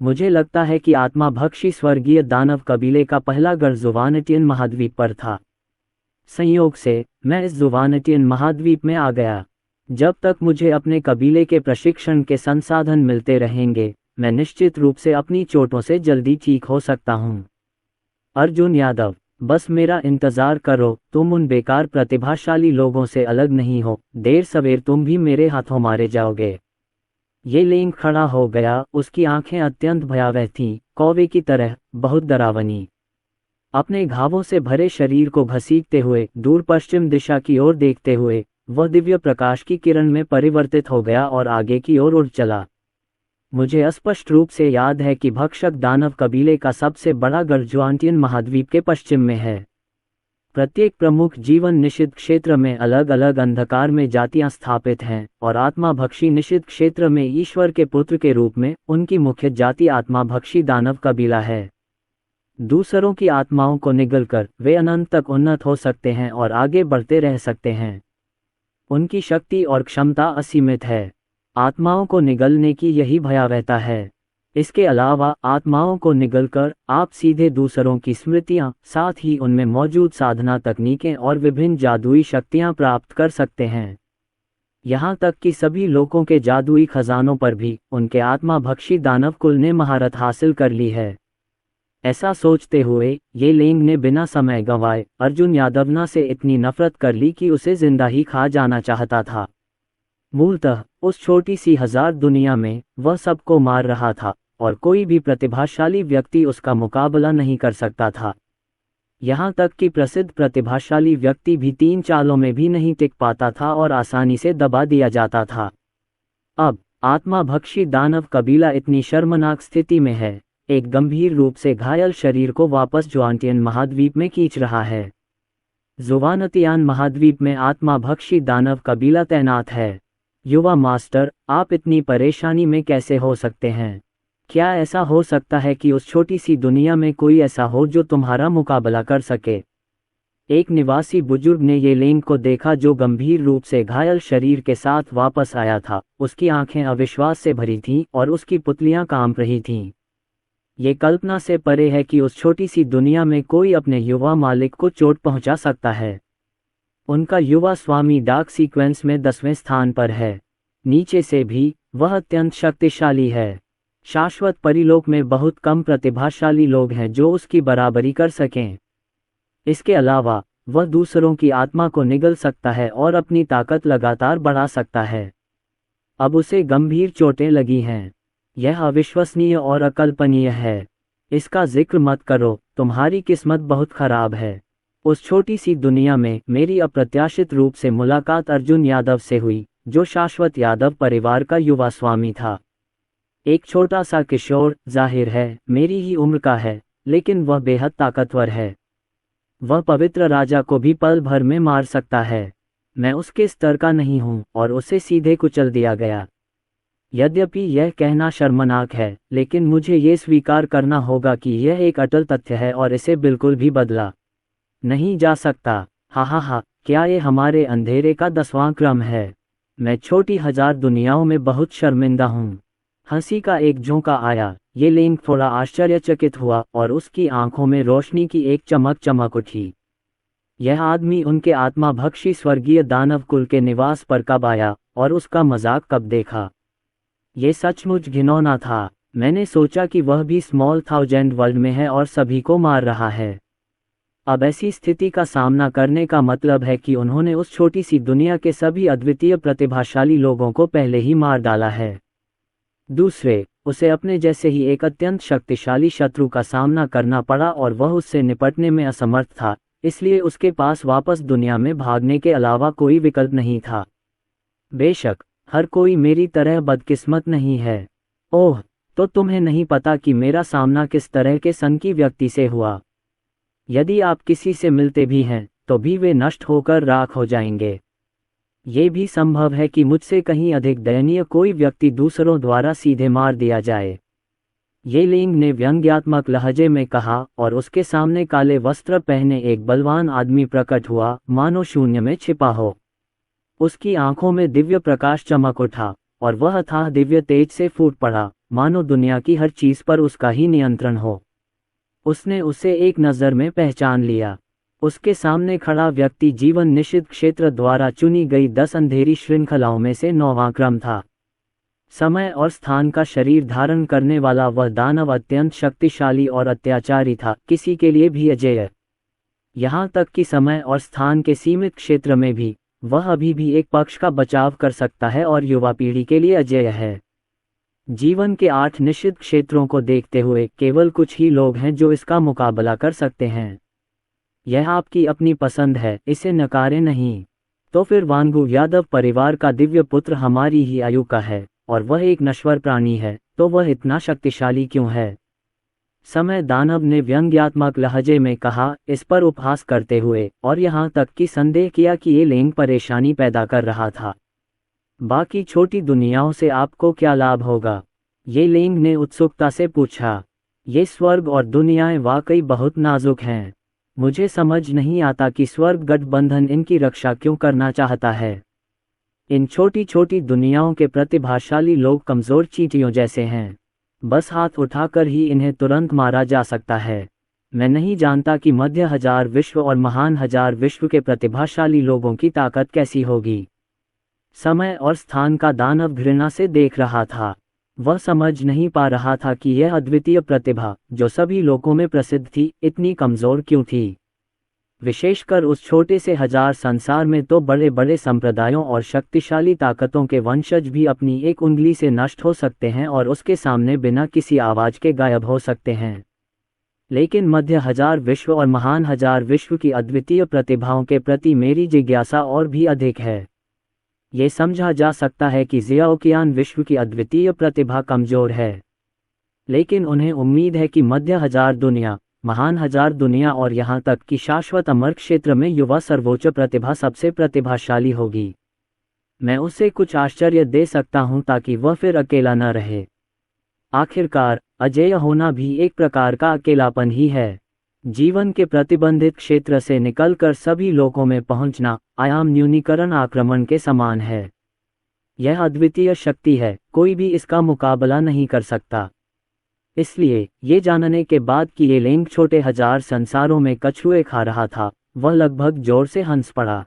मुझे लगता है कि आत्माभक्षी स्वर्गीय दानव कबीले का पहला गढ़ जुवानटियन महाद्वीप पर था। संयोग से मैं इस जुवानटियन महाद्वीप में आ गया। जब तक मुझे अपने कबीले के प्रशिक्षण के संसाधन मिलते रहेंगे, मैं निश्चित रूप से अपनी चोटों से जल्दी ठीक हो सकता हूँ। अर्जुन यादव बस मेरा इंतजार करो, तुम उन बेकार प्रतिभाशाली लोगों से अलग नहीं हो, देर सवेर तुम भी मेरे हाथों मारे जाओगे। ये लिंग खड़ा हो गया, उसकी आंखें अत्यंत भयावह थीं, कौवे की तरह, बहुत डरावनी। अपने घावों से भरे शरीर को घसीटते हुए, दूर पश्चिम दिशा की ओर देखते हुए, वह दिव्य प्रकाश की किरण में परिवर्तित हो गया और आगे की ओर उड़ चला। मुझे स्पष्ट रूप से याद है कि भक्षक दानव कबीले का सबसे बड़ा गढ़ ज्वांटियन महाद्वीप के पश्चिम में है। प्रत्येक प्रमुख जीवन निषिद्ध क्षेत्र में अलग अलग अंधकार में जातियां स्थापित हैं, और आत्माभक्षी निषिद्ध क्षेत्र में ईश्वर के पुत्र के रूप में उनकी मुख्य जाति आत्माभक्षी दानव कबीला है। दूसरों की आत्माओं को निगलकर वे अनंत तक उन्नत हो सकते हैं और आगे बढ़ते रह सकते हैं। उनकी शक्ति और क्षमता असीमित है। आत्माओं को निगलने की यही भयावहता है। इसके अलावा आत्माओं को निगलकर आप सीधे दूसरों की स्मृतियां, साथ ही उनमें मौजूद साधना तकनीकें और विभिन्न जादुई शक्तियां प्राप्त कर सकते हैं। यहाँ तक कि सभी लोगों के जादुई खजानों पर भी उनके आत्माभक्षी दानव कुल ने महारत हासिल कर ली है। ऐसा सोचते हुए ये लेंग ने बिना समय गंवाए अर्जुन यादवना से इतनी नफरत कर ली कि उसे जिंदा ही खा जाना चाहता था। मूलतः उस छोटी सी हजार दुनिया में वह सबको मार रहा था और कोई भी प्रतिभाशाली व्यक्ति उसका मुकाबला नहीं कर सकता था। यहाँ तक कि प्रसिद्ध प्रतिभाशाली व्यक्ति भी 3 चालों में भी नहीं टिक पाता था और आसानी से दबा दिया जाता था। अब आत्माभक्षी दानव कबीला इतनी शर्मनाक स्थिति में है, एक गंभीर रूप से घायल शरीर को वापस ज्वांटियन महाद्वीप में खींच रहा है। जुवानतियान महाद्वीप में आत्माभक्षी दानव कबीला तैनात है। युवा मास्टर, आप इतनी परेशानी में कैसे हो सकते हैं? क्या ऐसा हो सकता है कि उस छोटी सी दुनिया में कोई ऐसा हो जो तुम्हारा मुकाबला कर सके? एक निवासी बुजुर्ग ने ये लेंग को देखा जो गंभीर रूप से घायल शरीर के साथ वापस आया था। उसकी आंखें अविश्वास से भरी थीं और उसकी पुतलियां कांप रही थीं। ये कल्पना से परे है कि उस छोटी सी दुनिया में कोई अपने युवा मालिक को चोट पहुंचा सकता है। उनका युवा स्वामी डार्क सीक्वेंस में 10वें स्थान पर है। नीचे से भी वह अत्यंत शक्तिशाली है। शाश्वत परिलोक में बहुत कम प्रतिभाशाली लोग हैं जो उसकी बराबरी कर सकें। इसके अलावा वह दूसरों की आत्मा को निगल सकता है और अपनी ताकत लगातार बढ़ा सकता है। अब उसे गंभीर चोटें लगी हैं। यह अविश्वसनीय और अकल्पनीय है। इसका जिक्र मत करो, तुम्हारी किस्मत बहुत खराब है। उस छोटी सी दुनिया में मेरी अप्रत्याशित रूप से मुलाकात अर्जुन यादव से हुई, जो शाश्वत यादव परिवार का युवा स्वामी था। एक छोटा सा किशोर, जाहिर है मेरी ही उम्र का है, लेकिन वह बेहद ताकतवर है। वह पवित्र राजा को भी पल भर में मार सकता है। मैं उसके स्तर का नहीं हूं और उसे सीधे कुचल दिया गया। यद्यपि यह कहना शर्मनाक है, लेकिन मुझे ये स्वीकार करना होगा कि यह एक अटल तथ्य है और इसे बिल्कुल भी बदला नहीं जा सकता। हा हा हा, क्या ये हमारे अंधेरे का 10वां क्रम है? मैं छोटी हजार दुनियाओं में बहुत शर्मिंदा हूँ। हंसी का एक झोंका आया। ये लिंग थोड़ा आश्चर्यचकित हुआ और उसकी आंखों में रोशनी की एक चमक चमक उठी। यह आदमी उनके आत्माभक्षी स्वर्गीय दानव कुल के निवास पर कब आया और उसका मजाक कब देखा? ये सचमुच घिनौना था। मैंने सोचा कि वह भी स्मॉल थाउजेंड वर्ल्ड में है और सभी को मार रहा है। अब ऐसी स्थिति का सामना करने का मतलब है कि उन्होंने उस छोटी सी दुनिया के सभी अद्वितीय प्रतिभाशाली लोगों को पहले ही मार डाला है। दूसरे, उसे अपने जैसे ही एक अत्यंत शक्तिशाली शत्रु का सामना करना पड़ा और वह उससे निपटने में असमर्थ था, इसलिए उसके पास वापस दुनिया में भागने के अलावा कोई विकल्प नहीं था। बेशक हर कोई मेरी तरह बदकिस्मत नहीं है। ओह, तो तुम्हें नहीं पता कि मेरा सामना किस तरह के सनकी व्यक्ति से हुआ। यदि आप किसी से मिलते भी हैं तो भी वे नष्ट होकर राख हो जाएंगे। ये भी संभव है कि मुझसे कहीं अधिक दयनीय कोई व्यक्ति दूसरों द्वारा सीधे मार दिया जाए। ये लिंग ने व्यंग्यात्मक लहजे में कहा और उसके सामने काले वस्त्र पहने एक बलवान आदमी प्रकट हुआ, मानो शून्य में छिपा हो। उसकी आंखों में दिव्य प्रकाश चमक उठा और वह अथाह दिव्य तेज से फूट पड़ा, मानो दुनिया की हर चीज पर उसका ही नियंत्रण हो। उसने उसे एक नज़र में पहचान लिया। उसके सामने खड़ा व्यक्ति जीवन निषिद्ध क्षेत्र द्वारा चुनी गई 10 अंधेरी श्रृंखलाओं में से 9वां क्रम था। समय और स्थान का शरीर धारण करने वाला वह दानव अत्यंत शक्तिशाली और अत्याचारी था, किसी के लिए भी अजेय। यहाँ तक कि समय और स्थान के सीमित क्षेत्र में भी वह अभी भी एक पक्ष का बचाव कर सकता है और युवा पीढ़ी के लिए अजेय है। जीवन के 8 निश्चित क्षेत्रों को देखते हुए केवल कुछ ही लोग हैं जो इसका मुकाबला कर सकते हैं। यह आपकी अपनी पसंद है, इसे नकारें नहीं। तो फिर वांगू यादव परिवार का दिव्य पुत्र हमारी ही आयु का है और वह एक नश्वर प्राणी है, तो वह इतना शक्तिशाली क्यों है? समय दानव ने व्यंग्यात्मक लहजे में कहा, इस पर उपहास करते हुए, और यहाँ तक कि संदेह किया कि ये लिंग परेशानी पैदा कर रहा था। बाकी छोटी दुनियाओं से आपको क्या लाभ होगा? ये लिंग ने उत्सुकता से पूछा। ये स्वर्ग और दुनियाएं वाकई बहुत नाजुक हैं। मुझे समझ नहीं आता कि स्वर्ग गठबंधन इनकी रक्षा क्यों करना चाहता है। इन छोटी छोटी दुनियाओं के प्रतिभाशाली लोग कमज़ोर चींटियों जैसे हैं, बस हाथ उठाकर ही इन्हें तुरंत मारा जा सकता है। मैं नहीं जानता कि मध्य हजार विश्व और महान हजार विश्व के प्रतिभाशाली लोगों की ताकत कैसी होगी। समय और स्थान का दानव घृणा से देख रहा था। वह समझ नहीं पा रहा था कि यह अद्वितीय प्रतिभा, जो सभी लोगों में प्रसिद्ध थी, इतनी कमज़ोर क्यों थी। विशेषकर उस छोटे से हजार संसार में तो बड़े बड़े संप्रदायों और शक्तिशाली ताकतों के वंशज भी अपनी एक उंगली से नष्ट हो सकते हैं और उसके सामने बिना किसी आवाज़ के गायब हो सकते हैं। लेकिन मध्य हजार विश्व और महान हजार विश्व की अद्वितीय प्रतिभाओं के प्रति मेरी जिज्ञासा और भी अधिक है। ये समझा जा सकता है कि ज़ियाओकियान विश्व की अद्वितीय प्रतिभा कमज़ोर है, लेकिन उन्हें उम्मीद है कि मध्य हजार दुनिया, महान हजार दुनिया और यहाँ तक कि शाश्वत अमर क्षेत्र में युवा सर्वोच्च प्रतिभा सबसे प्रतिभाशाली होगी। मैं उसे कुछ आश्चर्य दे सकता हूँ ताकि वह फिर अकेला न रहे। आखिरकार अजेय होना भी एक प्रकार का अकेलापन ही है। जीवन के प्रतिबंधित क्षेत्र से निकलकर सभी लोगों में पहुंचना आयाम न्यूनीकरण आक्रमण के समान है। यह अद्वितीय शक्ति है, कोई भी इसका मुकाबला नहीं कर सकता। इसलिए ये जानने के बाद कि ये लिंग छोटे हजार संसारों में कछुए खा रहा था, वह लगभग जोर से हंस पड़ा।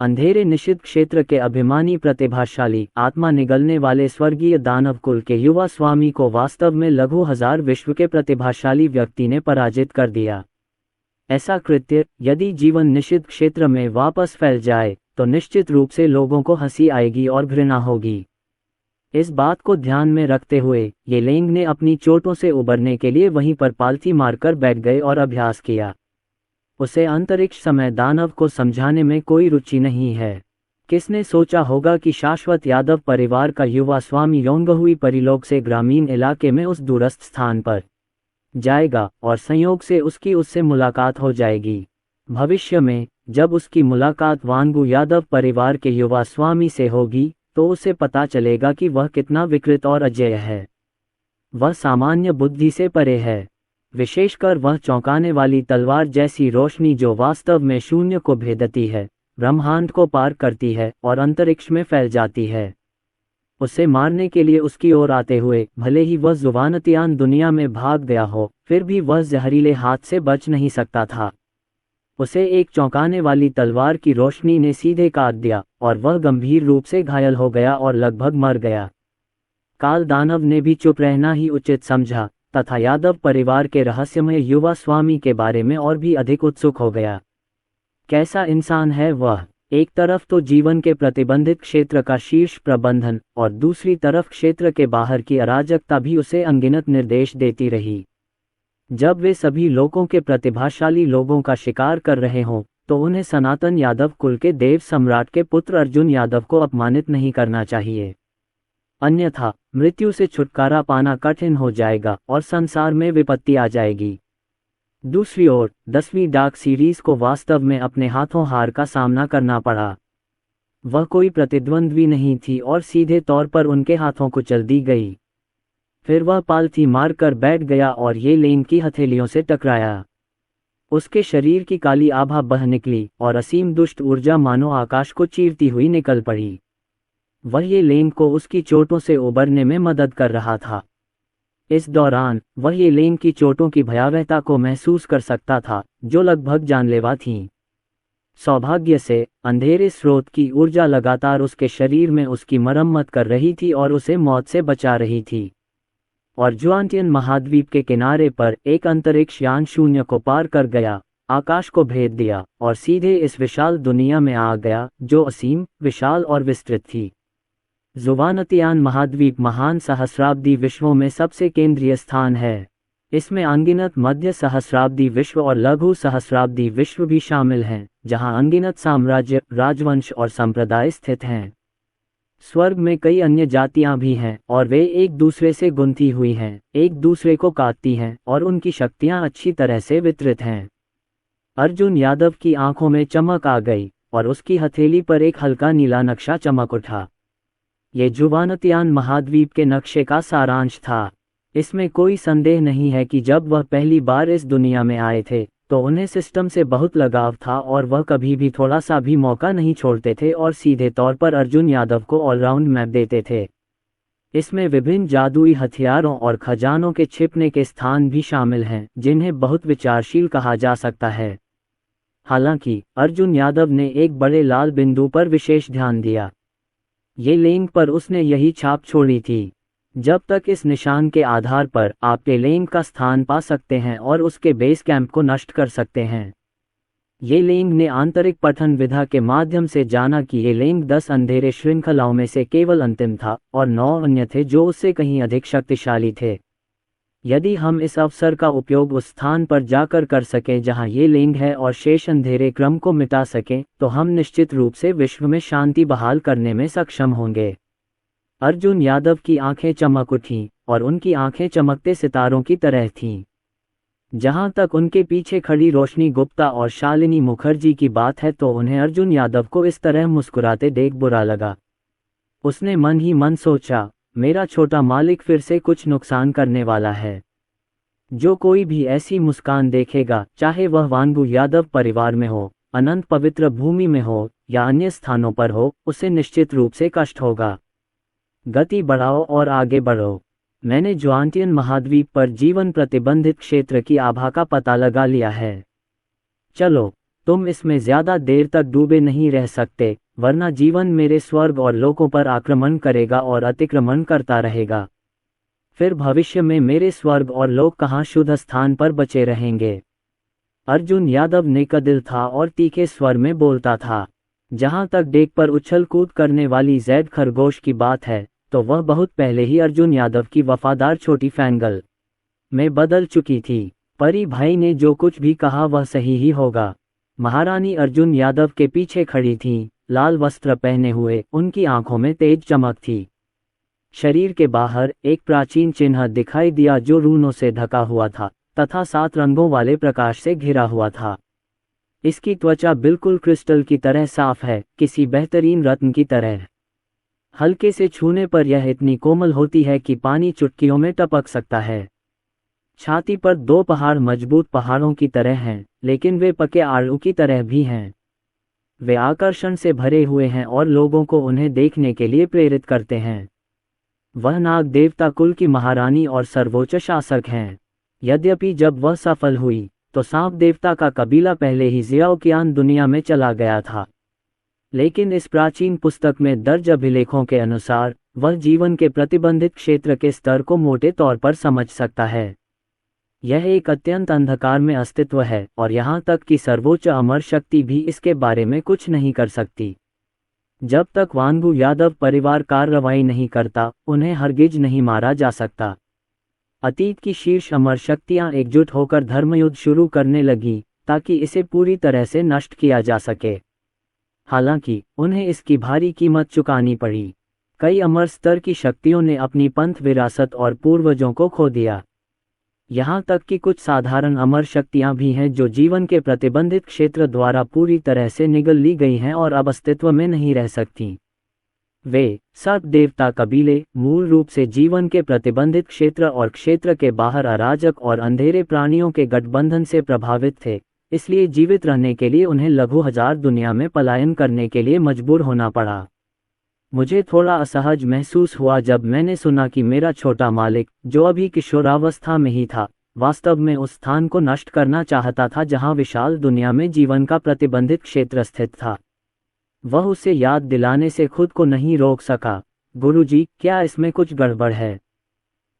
अंधेरे निषिद्ध क्षेत्र के अभिमानी प्रतिभाशाली आत्मा निगलने वाले स्वर्गीय दानव कुल के युवा स्वामी को वास्तव में लघु हजार विश्व के प्रतिभाशाली व्यक्ति ने पराजित कर दिया। ऐसा कृत्य यदि जीवन निषिद्ध क्षेत्र में वापस फैल जाए तो निश्चित रूप से लोगों को हंसी आएगी और घृणा होगी। इस बात को ध्यान में रखते हुए ये लिंग ने अपनी चोटों से उबरने के लिए वहीं पर पालथी मारकर बैठ गए और अभ्यास किया। उसे अंतरिक्ष समय दानव को समझाने में कोई रुचि नहीं है। किसने सोचा होगा कि शाश्वत यादव परिवार का युवा स्वामी योंगहुई परिलोक से ग्रामीण इलाके में उस दूरस्थ स्थान पर जाएगा और संयोग से उससे मुलाकात हो जाएगी। भविष्य में जब उसकी मुलाकात वांगू यादव परिवार के युवा स्वामी से होगी तो उसे पता चलेगा कि वह कितना विकृत और अजेय है। वह सामान्य बुद्धि से परे है, विशेषकर वह चौंकाने वाली तलवार जैसी रोशनी जो वास्तव में शून्य को भेदती है, ब्रह्मांड को पार करती है और अंतरिक्ष में फैल जाती है। उसे मारने के लिए उसकी ओर आते हुए भले ही वह जुबानतियान दुनिया में भाग गया हो, फिर भी वह जहरीले हाथ से बच नहीं सकता था। उसे एक चौंकाने वाली तलवार की रोशनी ने सीधे काट दिया और वह गंभीर रूप से घायल हो गया और लगभग मर गया। काल दानव ने भी चुप रहना ही उचित समझा तथा यादव परिवार के रहस्यमय युवा स्वामी के बारे में और भी अधिक उत्सुक हो गया। कैसा इंसान है वह? एक तरफ तो जीवन के प्रतिबंधित क्षेत्र का शीर्ष प्रबंधन और दूसरी तरफ क्षेत्र के बाहर की अराजकता भी उसे अनगिनत निर्देश देती रही। जब वे सभी लोगों के प्रतिभाशाली लोगों का शिकार कर रहे हों तो उन्हें सनातन यादव कुल के देव सम्राट के पुत्र अर्जुन यादव को अपमानित नहीं करना चाहिए, अन्यथा मृत्यु से छुटकारा पाना कठिन हो जाएगा और संसार में विपत्ति आ जाएगी। दूसरी ओर 10वीं डार्क सीरीज को वास्तव में अपने हाथों हार का सामना करना पड़ा। वह कोई प्रतिद्वंद्वी नहीं थी और सीधे तौर पर उनके हाथों को चल दी गई। फिर वह पालथी मारकर बैठ गया और ये लेन की हथेलियों से टकराया। उसके शरीर की काली आभा बह निकली और असीम दुष्ट ऊर्जा मानो आकाश को चीरती हुई निकल पड़ी। वह ये लेन को उसकी चोटों से उबरने में मदद कर रहा था। इस दौरान वह ये लेन की चोटों की भयावहता को महसूस कर सकता था जो लगभग जानलेवा थीं। सौभाग्य से अंधेरे स्रोत की ऊर्जा लगातार उसके शरीर में उसकी मरम्मत कर रही थी और उसे मौत से बचा रही थी। और जुआंटियन महाद्वीप के किनारे पर एक अंतरिक्ष यान शून्य को पार कर गया आकाश को भेद दिया और सीधे इस विशाल दुनिया में आ गया जो असीम, विशाल और विस्तृत थी। जुवानतियान महाद्वीप महान सहस्राब्दी विश्वों में सबसे केंद्रीय स्थान है। इसमें अनगिनत मध्य सहस्राब्दी विश्व और लघु सहस्राब्दी विश्व भी शामिल हैं, जहां अनगिनत साम्राज्य, राजवंश और संप्रदाय स्थित हैं। स्वर्ग में कई अन्य जातियां भी हैं और वे एक दूसरे से गुंथी हुई हैं, एक दूसरे को काटती हैं और उनकी शक्तियां अच्छी तरह से वितरित हैं। अर्जुन यादव की आंखों में चमक आ गई और उसकी हथेली पर एक हल्का नीला नक्शा चमक उठा। ये जुवानतियान महाद्वीप के नक्शे का सारांश था। इसमें कोई संदेह नहीं है कि जब वह पहली बार इस दुनिया में आए थे तो उन्हें सिस्टम से बहुत लगाव था और वह कभी भी थोड़ा सा भी मौका नहीं छोड़ते थे और सीधे तौर पर अर्जुन यादव को ऑलराउंड मैप देते थे। इसमें विभिन्न जादुई हथियारों और खजानों के छिपने के स्थान भी शामिल हैं, जिन्हें बहुत विचारशील कहा जा सकता है। हालांकि अर्जुन यादव ने एक बड़े लाल बिंदु पर विशेष ध्यान दिया। ये लिंक पर उसने यही छाप छोड़ी थी। जब तक इस निशान के आधार पर आप लिंक का स्थान पा सकते हैं और उसके बेस कैंप को नष्ट कर सकते हैं। ये लिंक ने आंतरिक पठन विधा के माध्यम से जाना कि ये लिंक 10 अंधेरे श्रृंखलाओं में से केवल अंतिम था और 9 अन्य थे जो उससे कहीं अधिक शक्तिशाली थे। यदि हम इस अवसर का उपयोग उस स्थान पर जाकर कर सकें जहां ये लिंक है और शेष अंधेरे क्रम को मिटा सकें, तो हम निश्चित रूप से विश्व में शांति बहाल करने में सक्षम होंगे। अर्जुन यादव की आंखें चमक उठीं और उनकी आंखें चमकते सितारों की तरह थीं। जहां तक उनके पीछे खड़ी रोशनी गुप्ता और शालिनी मुखर्जी की बात है तो उन्हें अर्जुन यादव को इस तरह मुस्कुराते देख बुरा लगा। उसने मन ही मन सोचा, मेरा छोटा मालिक फिर से कुछ नुकसान करने वाला है। जो कोई भी ऐसी मुस्कान देखेगा, चाहे वह वांगू यादव परिवार में हो, अनंत पवित्र भूमि में हो या अन्य स्थानों पर हो, उसे निश्चित रूप से कष्ट होगा। गति बढ़ाओ और आगे बढ़ो। मैंने जुवानतियान महाद्वीप पर जीवन प्रतिबंधित क्षेत्र की आभा का पता लगा लिया है। चलो, तुम इसमें ज्यादा देर तक डूबे नहीं रह सकते, वरना जीवन मेरे स्वर्ग और लोकों पर आक्रमण करेगा और अतिक्रमण करता रहेगा। फिर भविष्य में मेरे स्वर्ग और लोक कहाँ शुद्ध स्थान पर बचे रहेंगे। अर्जुन यादव नेकदिल था और तीखे स्वर में बोलता था। जहां तक डेक पर उछल कूद करने वाली जैद खरगोश की बात है, तो वह बहुत पहले ही अर्जुन यादव की वफादार छोटी फैंगल में बदल चुकी थी। परी भाई ने जो कुछ भी कहा वह सही ही होगा। महारानी अर्जुन यादव के पीछे खड़ी थीं, लाल वस्त्र पहने हुए, उनकी आंखों में तेज चमक थी। शरीर के बाहर एक प्राचीन चिन्ह दिखाई दिया जो रूनों से ढका हुआ था तथा 7 रंगों वाले प्रकाश से घिरा हुआ था। इसकी त्वचा बिल्कुल क्रिस्टल की तरह साफ है, किसी बेहतरीन रत्न की तरह। हल्के से छूने पर यह इतनी कोमल होती है कि पानी चुटकियों में टपक सकता है। छाती पर 2 पहाड़ मजबूत पहाड़ों की तरह हैं, लेकिन वे पके आड़ू की तरह भी हैं। वे आकर्षण से भरे हुए हैं और लोगों को उन्हें देखने के लिए प्रेरित करते हैं। वह नाग देवता कुल की महारानी और सर्वोच्च शासक हैं। यद्यपि जब वह सफल हुई तो सांप देवता का कबीला पहले ही ज़ियाओकियान दुनिया में चला गया था। लेकिन इस प्राचीन पुस्तक में दर्ज अभिलेखों के अनुसार वह जीवन के प्रतिबंधित क्षेत्र के स्तर को मोटे तौर पर समझ सकता है। यह एक अत्यंत अंधकार में अस्तित्व है और यहाँ तक कि सर्वोच्च अमर शक्ति भी इसके बारे में कुछ नहीं कर सकती। जब तक वांगू यादव परिवार कार्रवाई नहीं करता, उन्हें हरगिज नहीं मारा जा सकता। अतीत की शीर्ष अमर शक्तियां एकजुट होकर धर्मयुद्ध शुरू करने लगी ताकि इसे पूरी तरह से नष्ट किया जा सके। हालांकि उन्हें इसकी भारी कीमत चुकानी पड़ी। कई अमर स्तर की शक्तियों ने अपनी पंथ विरासत और पूर्वजों को खो दिया। यहाँ तक कि कुछ साधारण अमर शक्तियां भी हैं जो जीवन के प्रतिबंधित क्षेत्र द्वारा पूरी तरह से निगल ली गई हैं और अब अस्तित्व में नहीं रह सकती। वे सर्प देवता कबीले मूल रूप से जीवन के प्रतिबंधित क्षेत्र और क्षेत्र के बाहर अराजक और अंधेरे प्राणियों के गठबंधन से प्रभावित थे, इसलिए जीवित रहने के लिए उन्हें लघु हजार दुनिया में पलायन करने के लिए मजबूर होना पड़ा। मुझे थोड़ा असहज महसूस हुआ जब मैंने सुना कि मेरा छोटा मालिक, जो अभी किशोरावस्था में ही था, वास्तव में उस स्थान को नष्ट करना चाहता था जहां विशाल दुनिया में जीवन का प्रतिबंधित क्षेत्र स्थित था। वह उसे याद दिलाने से खुद को नहीं रोक सका। गुरुजी, क्या इसमें कुछ गड़बड़ है?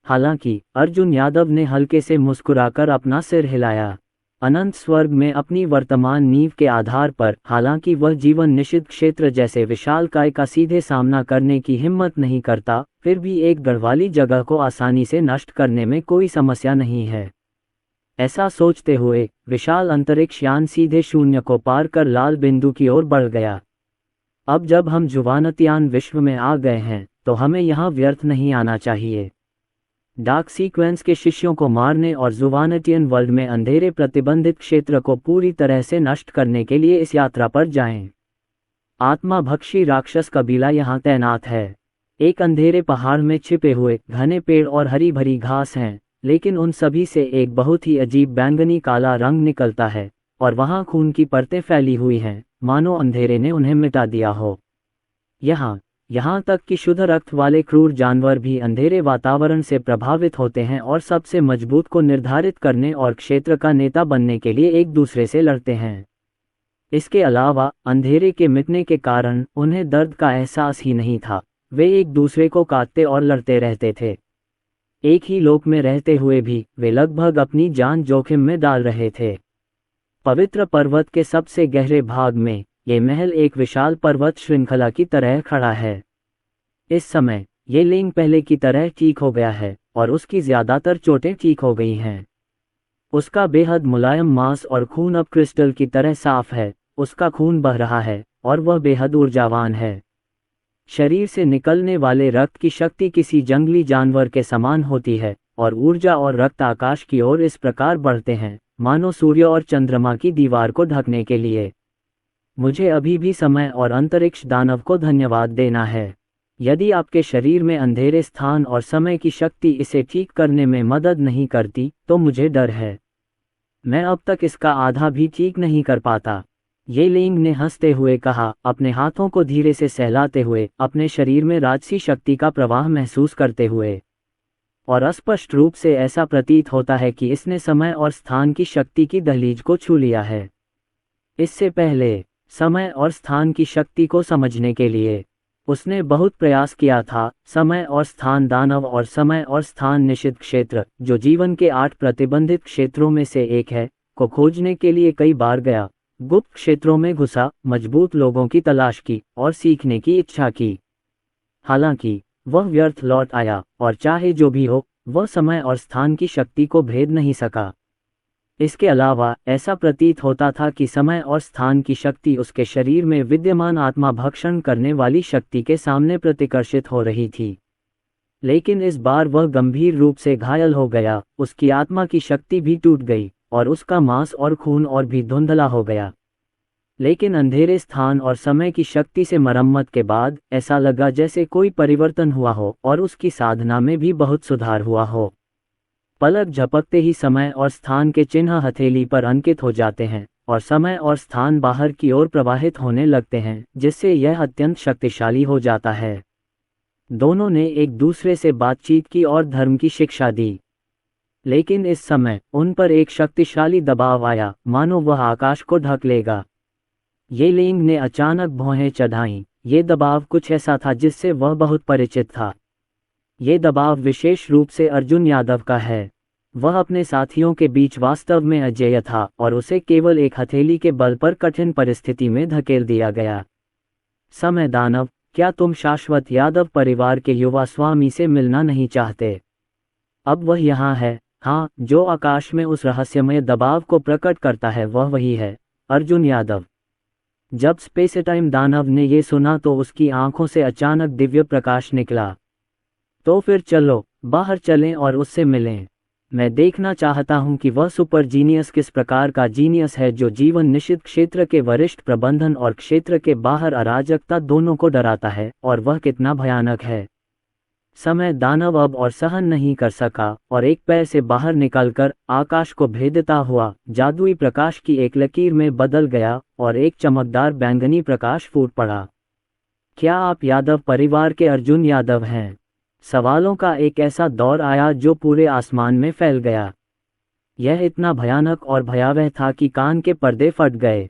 हालांकि अर्जुन यादव ने हल्के से मुस्कुराकर अपना सिर हिलाया। अनंत स्वर्ग में अपनी वर्तमान नींव के आधार पर, हालांकि वह जीवन निषिद्ध क्षेत्र जैसे विशालकाय का सीधे सामना करने की हिम्मत नहीं करता, फिर भी एक गढ़वाली जगह को आसानी से नष्ट करने में कोई समस्या नहीं है। ऐसा सोचते हुए विशाल अंतरिक्ष यान सीधे शून्य को पार कर लाल बिंदु की ओर बढ़ गया। अब जब हम जुवानतियान विश्व में आ गए हैं तो हमें यहाँ व्यर्थ नहीं आना चाहिए। डार्क सीक्वेंस के शिष्यों को मारने और जुवानटियन वर्ल्ड में अंधेरे प्रतिबंधित क्षेत्र को पूरी तरह से नष्ट करने के लिए इस यात्रा पर जाएं। आत्मा भक्षी राक्षस कबीला यहाँ तैनात है। एक अंधेरे पहाड़ में छिपे हुए घने पेड़ और हरी भरी घास हैं, लेकिन उन सभी से एक बहुत ही अजीब बैंगनी काला रंग निकलता है और वहाँ खून की परतें फैली हुई हैं, मानो अंधेरे ने उन्हें मिटा दिया हो। यहाँ तक कि शुद्ध रक्त वाले क्रूर जानवर भी अंधेरे वातावरण से प्रभावित होते हैं और सबसे मजबूत को निर्धारित करने और क्षेत्र का नेता बनने के लिए एक दूसरे से लड़ते हैं। इसके अलावा अंधेरे के मिटने के कारण उन्हें दर्द का एहसास ही नहीं था। वे एक दूसरे को काटते और लड़ते रहते थे। एक ही लोक में रहते हुए भी वे लगभग अपनी जान जोखिम में डाल रहे थे। पवित्र पर्वत के सबसे गहरे भाग में ये महल एक विशाल पर्वत श्रृंखला की तरह खड़ा है। इस समय ये लिंग पहले की तरह ठीक हो गया है और उसकी ज्यादातर चोटें ठीक हो गई हैं। उसका बेहद मुलायम मांस और खून अब क्रिस्टल की तरह साफ है। उसका खून बह रहा है और वह बेहद ऊर्जावान है। शरीर से निकलने वाले रक्त की शक्ति किसी जंगली जानवर के समान होती है और ऊर्जा और रक्त आकाश की ओर इस प्रकार बढ़ते हैं मानो सूर्य और चंद्रमा की दीवार को ढकने के लिए। मुझे अभी भी समय और अंतरिक्ष दानव को धन्यवाद देना है। यदि आपके शरीर में अंधेरे स्थान और समय की शक्ति इसे ठीक करने में मदद नहीं करती तो मुझे डर है। मैं अब तक इसका आधा भी ठीक नहीं कर पाता। ये लिंग ने हंसते हुए कहा, अपने हाथों को धीरे से सहलाते हुए, अपने शरीर में राजसी शक्ति का प्रवाह महसूस करते हुए। और स्पष्ट रूप से ऐसा प्रतीत होता है कि इसने समय और स्थान की शक्ति की दहलीज को छू लिया है। इससे पहले समय और स्थान की शक्ति को समझने के लिए उसने बहुत प्रयास किया था। समय और स्थान दानव और समय और स्थान निषिद्ध क्षेत्र, जो जीवन के 8 प्रतिबंधित क्षेत्रों में से एक है, को खोजने के लिए कई बार गया। गुप्त क्षेत्रों में घुसा, मजबूत लोगों की तलाश की और सीखने की इच्छा की। हालांकि वह व्यर्थ लौट आया और चाहे जो भी हो, वह समय और स्थान की शक्ति को भेद नहीं सका। इसके अलावा ऐसा प्रतीत होता था कि समय और स्थान की शक्ति उसके शरीर में विद्यमान आत्मा भक्षण करने वाली शक्ति के सामने प्रतिकर्षित हो रही थी। लेकिन इस बार वह गंभीर रूप से घायल हो गया। उसकी आत्मा की शक्ति भी टूट गई और उसका मांस और खून और भी धुंधला हो गया। लेकिन अंधेरे स्थान और समय की शक्ति से मरम्मत के बाद ऐसा लगा जैसे कोई परिवर्तन हुआ हो और उसकी साधना में भी बहुत सुधार हुआ हो। पलक झपकते ही समय और स्थान के चिन्ह हथेली पर अंकित हो जाते हैं और समय और स्थान बाहर की ओर प्रवाहित होने लगते हैं, जिससे यह अत्यंत शक्तिशाली हो जाता है। दोनों ने एक दूसरे से बातचीत की और धर्म की शिक्षा दी। लेकिन इस समय उन पर एक शक्तिशाली दबाव आया, मानो वह आकाश को ढक लेगा। ये लिंग ने अचानक भौहें चढ़ाईं। ये दबाव कुछ ऐसा था जिससे वह बहुत परिचित था। ये दबाव विशेष रूप से अर्जुन यादव का है। वह अपने साथियों के बीच वास्तव में अजेय था और उसे केवल एक हथेली के बल पर कठिन परिस्थिति में धकेल दिया गया। समय दानव, क्या तुम शाश्वत यादव परिवार के युवा स्वामी से मिलना नहीं चाहते? अब वह यहाँ है। हाँ, जो आकाश में उस रहस्यमय दबाव को प्रकट करता है वह वही है, अर्जुन यादव। जब स्पेस टाइम दानव ने ये सुना तो उसकी आंखों से अचानक दिव्य प्रकाश निकला। तो फिर चलो बाहर चलें और उससे मिलें। मैं देखना चाहता हूं कि वह सुपर जीनियस किस प्रकार का जीनियस है जो जीवन निषिद्ध क्षेत्र के वरिष्ठ प्रबंधन और क्षेत्र के बाहर अराजकता दोनों को डराता है, और वह कितना भयानक है। समय दानव अब और सहन नहीं कर सका और एक पैर से बाहर निकलकर आकाश को भेदता हुआ जादुई प्रकाश की एक लकीर में बदल गया और एक चमकदार बैंगनी प्रकाश फूट पड़ा। क्या आप यादव परिवार के अर्जुन यादव हैं? सवालों का एक ऐसा दौर आया जो पूरे आसमान में फैल गया। यह इतना भयानक और भयावह था कि कान के पर्दे फट गए।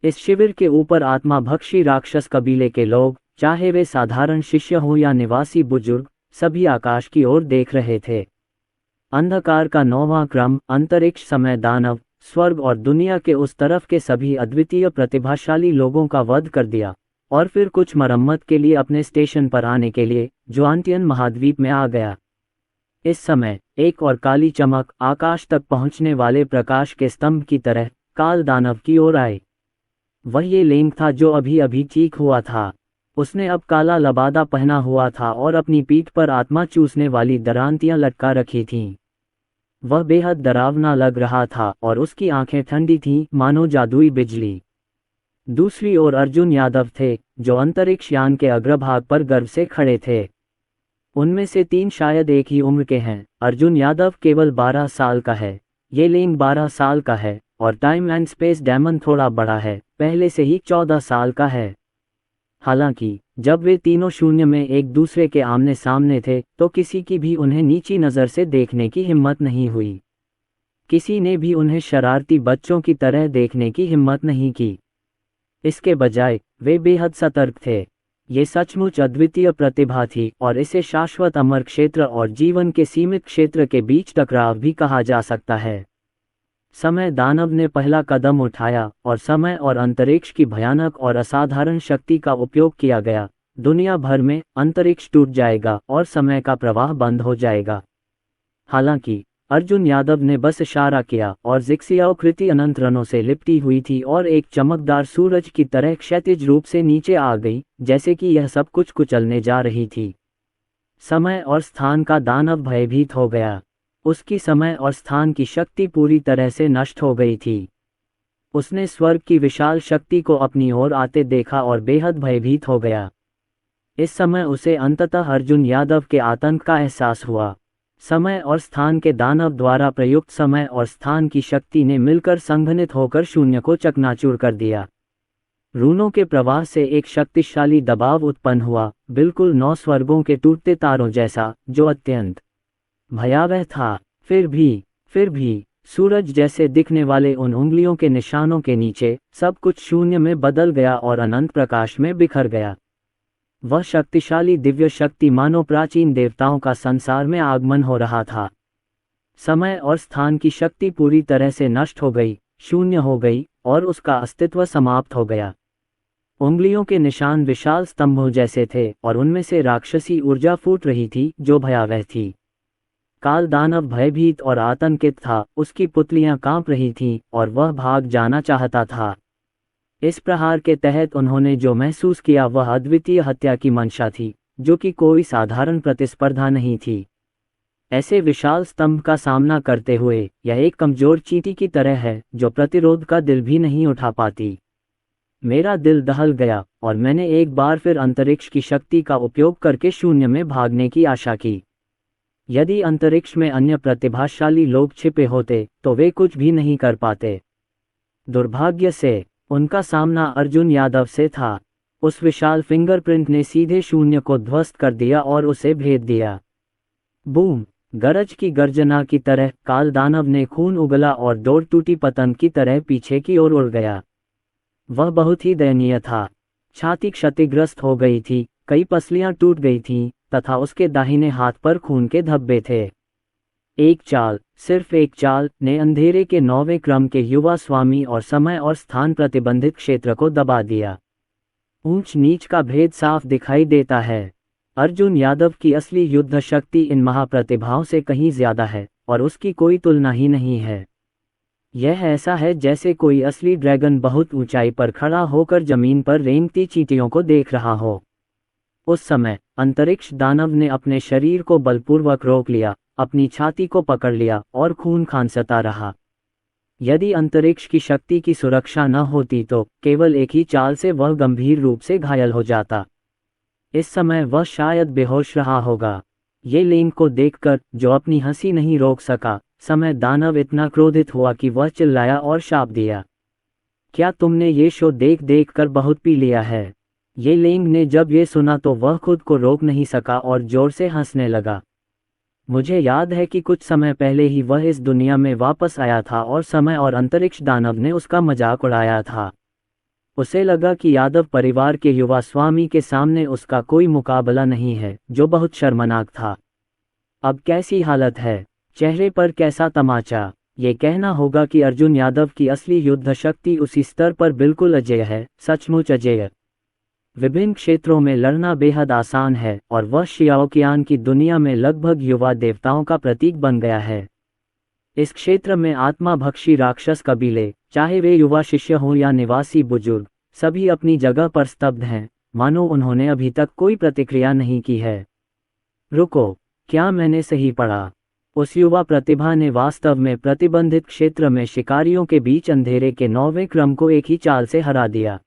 इस शिविर के ऊपर आत्मा भक्षी राक्षस कबीले के लोग, चाहे वे साधारण शिष्य हों या निवासी बुजुर्ग, सभी आकाश की ओर देख रहे थे। अंधकार का 9वां क्रम, अंतरिक्ष समय दानव, स्वर्ग और दुनिया के उस तरफ के सभी अद्वितीय प्रतिभाशाली लोगों का वध कर दिया, और फिर कुछ मरम्मत के लिए अपने स्टेशन पर आने के लिए ज्वांटियन महाद्वीप में आ गया। इस समय एक और काली चमक आकाश तक पहुंचने वाले प्रकाश के स्तंभ की तरह काल दानव की ओर आई। वह ये लेंग था जो अभी अभी ठीक हुआ था। उसने अब काला लबादा पहना हुआ था और अपनी पीठ पर आत्मा चूसने वाली दरांतियां लटका रखी थीं। वह बेहद डरावना लग रहा था और उसकी आंखें ठंडी थीं मानो जादुई बिजली। दूसरी ओर अर्जुन यादव थे, जो अंतरिक्ष यान के अग्रभाग पर गर्व से खड़े थे। उनमें से 3 शायद एक ही उम्र के हैं। अर्जुन यादव केवल 12 साल का है, ये लेंग 12 साल का है, और टाइम एंड स्पेस डेमन थोड़ा बड़ा है, पहले से ही 14 साल का है। हालांकि जब वे तीनों शून्य में एक दूसरे के आमने सामने थे तो किसी की भी उन्हें नीची नज़र से देखने की हिम्मत नहीं हुई। किसी ने भी उन्हें शरारती बच्चों की तरह देखने की हिम्मत नहीं की। इसके बजाय वे बेहद सतर्क थे। ये सचमुच अद्वितीय प्रतिभा थी और इसे शाश्वत अमर क्षेत्र और जीवन के सीमित क्षेत्र के बीच टकराव भी कहा जा सकता है। समय दानव ने पहला कदम उठाया और समय और अंतरिक्ष की भयानक और असाधारण शक्ति का उपयोग किया गया। दुनिया भर में अंतरिक्ष टूट जाएगा और समय का प्रवाह बंद हो जाएगा। हालांकि अर्जुन यादव ने बस इशारा किया और जिक्सियाकृति अनंत रनों से लिपटी हुई थी और एक चमकदार सूरज की तरह क्षैतिज रूप से नीचे आ गई, जैसे कि यह सब कुछ कुचलने जा रही थी। समय और स्थान का दानव भयभीत हो गया। उसकी समय और स्थान की शक्ति पूरी तरह से नष्ट हो गई थी। उसने स्वर्ग की विशाल शक्ति को अपनी ओर आते देखा और बेहद भयभीत हो गया। इस समय उसे अंततः अर्जुन यादव के आतंक का एहसास हुआ। समय और स्थान के दानव द्वारा प्रयुक्त समय और स्थान की शक्ति ने मिलकर संघनित होकर शून्य को चकनाचूर कर दिया। रूनों के प्रवाह से एक शक्तिशाली दबाव उत्पन्न हुआ, बिल्कुल 9 स्वर्गों के टूटते तारों जैसा, जो अत्यंत भयावह था। फिर भी सूरज जैसे दिखने वाले उन उंगलियों के निशानों के नीचे सब कुछ शून्य में बदल गया और अनंत प्रकाश में बिखर गया। वह शक्तिशाली दिव्य शक्ति मानो प्राचीन देवताओं का संसार में आगमन हो रहा था। समय और स्थान की शक्ति पूरी तरह से नष्ट हो गई, शून्य हो गई और उसका अस्तित्व समाप्त हो गया। उंगलियों के निशान विशाल स्तंभों जैसे थे और उनमें से राक्षसी ऊर्जा फूट रही थी जो भयावह थी। काल दानव भयभीत और आतंकित था, उसकी पुतलियां कांप रही थीं और वह भाग जाना चाहता था। इस प्रहार के तहत उन्होंने जो महसूस किया वह अद्वितीय हत्या की मंशा थी, जो कि कोई साधारण प्रतिस्पर्धा नहीं थी। ऐसे विशाल स्तंभ का सामना करते हुए यह एक कमजोर चींटी की तरह है जो प्रतिरोध का दिल भी नहीं उठा पाती। मेरा दिल दहल गया और मैंने एक बार फिर अंतरिक्ष की शक्ति का उपयोग करके शून्य में भागने की आशा की। यदि अंतरिक्ष में अन्य प्रतिभाशाली लोग छिपे होते तो वे कुछ भी नहीं कर पाते। दुर्भाग्य से उनका सामना अर्जुन यादव से था। उस विशाल फिंगरप्रिंट ने सीधे शून्य को ध्वस्त कर दिया और उसे भेद दिया। बूम! गरज की गर्जना की तरह काल दानव ने खून उगला और दौड़ टूटी पतंग की तरह पीछे की ओर उड़ गया। वह बहुत ही दयनीय था। छाती क्षतिग्रस्त हो गई थी, कई पसलियां टूट गई थीं तथा उसके दाहिने हाथ पर खून के धब्बे थे। एक चाल, सिर्फ एक चाल ने अंधेरे के 9वें क्रम के युवा स्वामी और समय और स्थान प्रतिबंधित क्षेत्र को दबा दिया। ऊंच नीच का भेद साफ दिखाई देता है। अर्जुन यादव की असली युद्ध शक्ति इन महाप्रतिभाओं से कहीं ज्यादा है और उसकी कोई तुलना ही नहीं है। यह ऐसा है जैसे कोई असली ड्रैगन बहुत ऊंचाई पर खड़ा होकर जमीन पर रेंगती चींटियों को देख रहा हो। उस समय अंतरिक्ष दानव ने अपने शरीर को बलपूर्वक रोक लिया, अपनी छाती को पकड़ लिया और खून खांसता रहा। यदि अंतरिक्ष की शक्ति की सुरक्षा न होती तो केवल एक ही चाल से वह गंभीर रूप से घायल हो जाता। इस समय वह शायद बेहोश रहा होगा। ये लेंग को देखकर, जो अपनी हंसी नहीं रोक सका, समय दानव इतना क्रोधित हुआ कि वह चिल्लाया और शाप दिया, क्या तुमने ये शो देख देख कर बहुत पी लिया है? ये लेंग ने जब ये सुना तो वह खुद को रोक नहीं सका और जोर से हंसने लगा। मुझे याद है कि कुछ समय पहले ही वह इस दुनिया में वापस आया था और समय और अंतरिक्ष दानव ने उसका मजाक उड़ाया था। उसे लगा कि यादव परिवार के युवा स्वामी के सामने उसका कोई मुकाबला नहीं है, जो बहुत शर्मनाक था। अब कैसी हालत है, चेहरे पर कैसा तमाचा। ये कहना होगा कि अर्जुन यादव की असली युद्ध शक्ति उसी स्तर पर बिल्कुल अजेय है, सचमुच अजेय। विभिन्न क्षेत्रों में लड़ना बेहद आसान है और वह शियाओकियान की दुनिया में लगभग युवा देवताओं का प्रतीक बन गया है। इस क्षेत्र में आत्माभक्षी राक्षस कबीले, चाहे वे युवा शिष्य हों या निवासी बुजुर्ग, सभी अपनी जगह पर स्तब्ध हैं, मानो उन्होंने अभी तक कोई प्रतिक्रिया नहीं की है। रुको, क्या मैंने सही पढ़ा? उस युवा प्रतिभा ने वास्तव में प्रतिबंधित क्षेत्र में शिकारियों के बीच अंधेरे के 9वें क्रम को एक ही चाल से हरा दिया।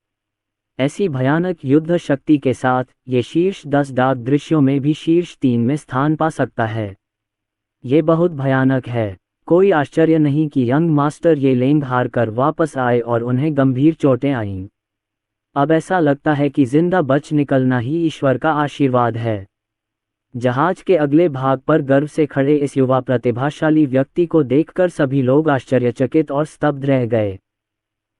ऐसी भयानक युद्ध शक्ति के साथ ये शीर्ष 10 डाक दृश्यों में भी शीर्ष 3 में स्थान पा सकता है। ये बहुत भयानक है। कोई आश्चर्य नहीं कि यंग मास्टर ये लेंग हार कर वापस आए और उन्हें गंभीर चोटें आईं। अब ऐसा लगता है कि जिंदा बच निकलना ही ईश्वर का आशीर्वाद है। जहाज के अगले भाग पर गर्व से खड़े इस युवा प्रतिभाशाली व्यक्ति को देखकर सभी लोग आश्चर्यचकित और स्तब्ध रह गए।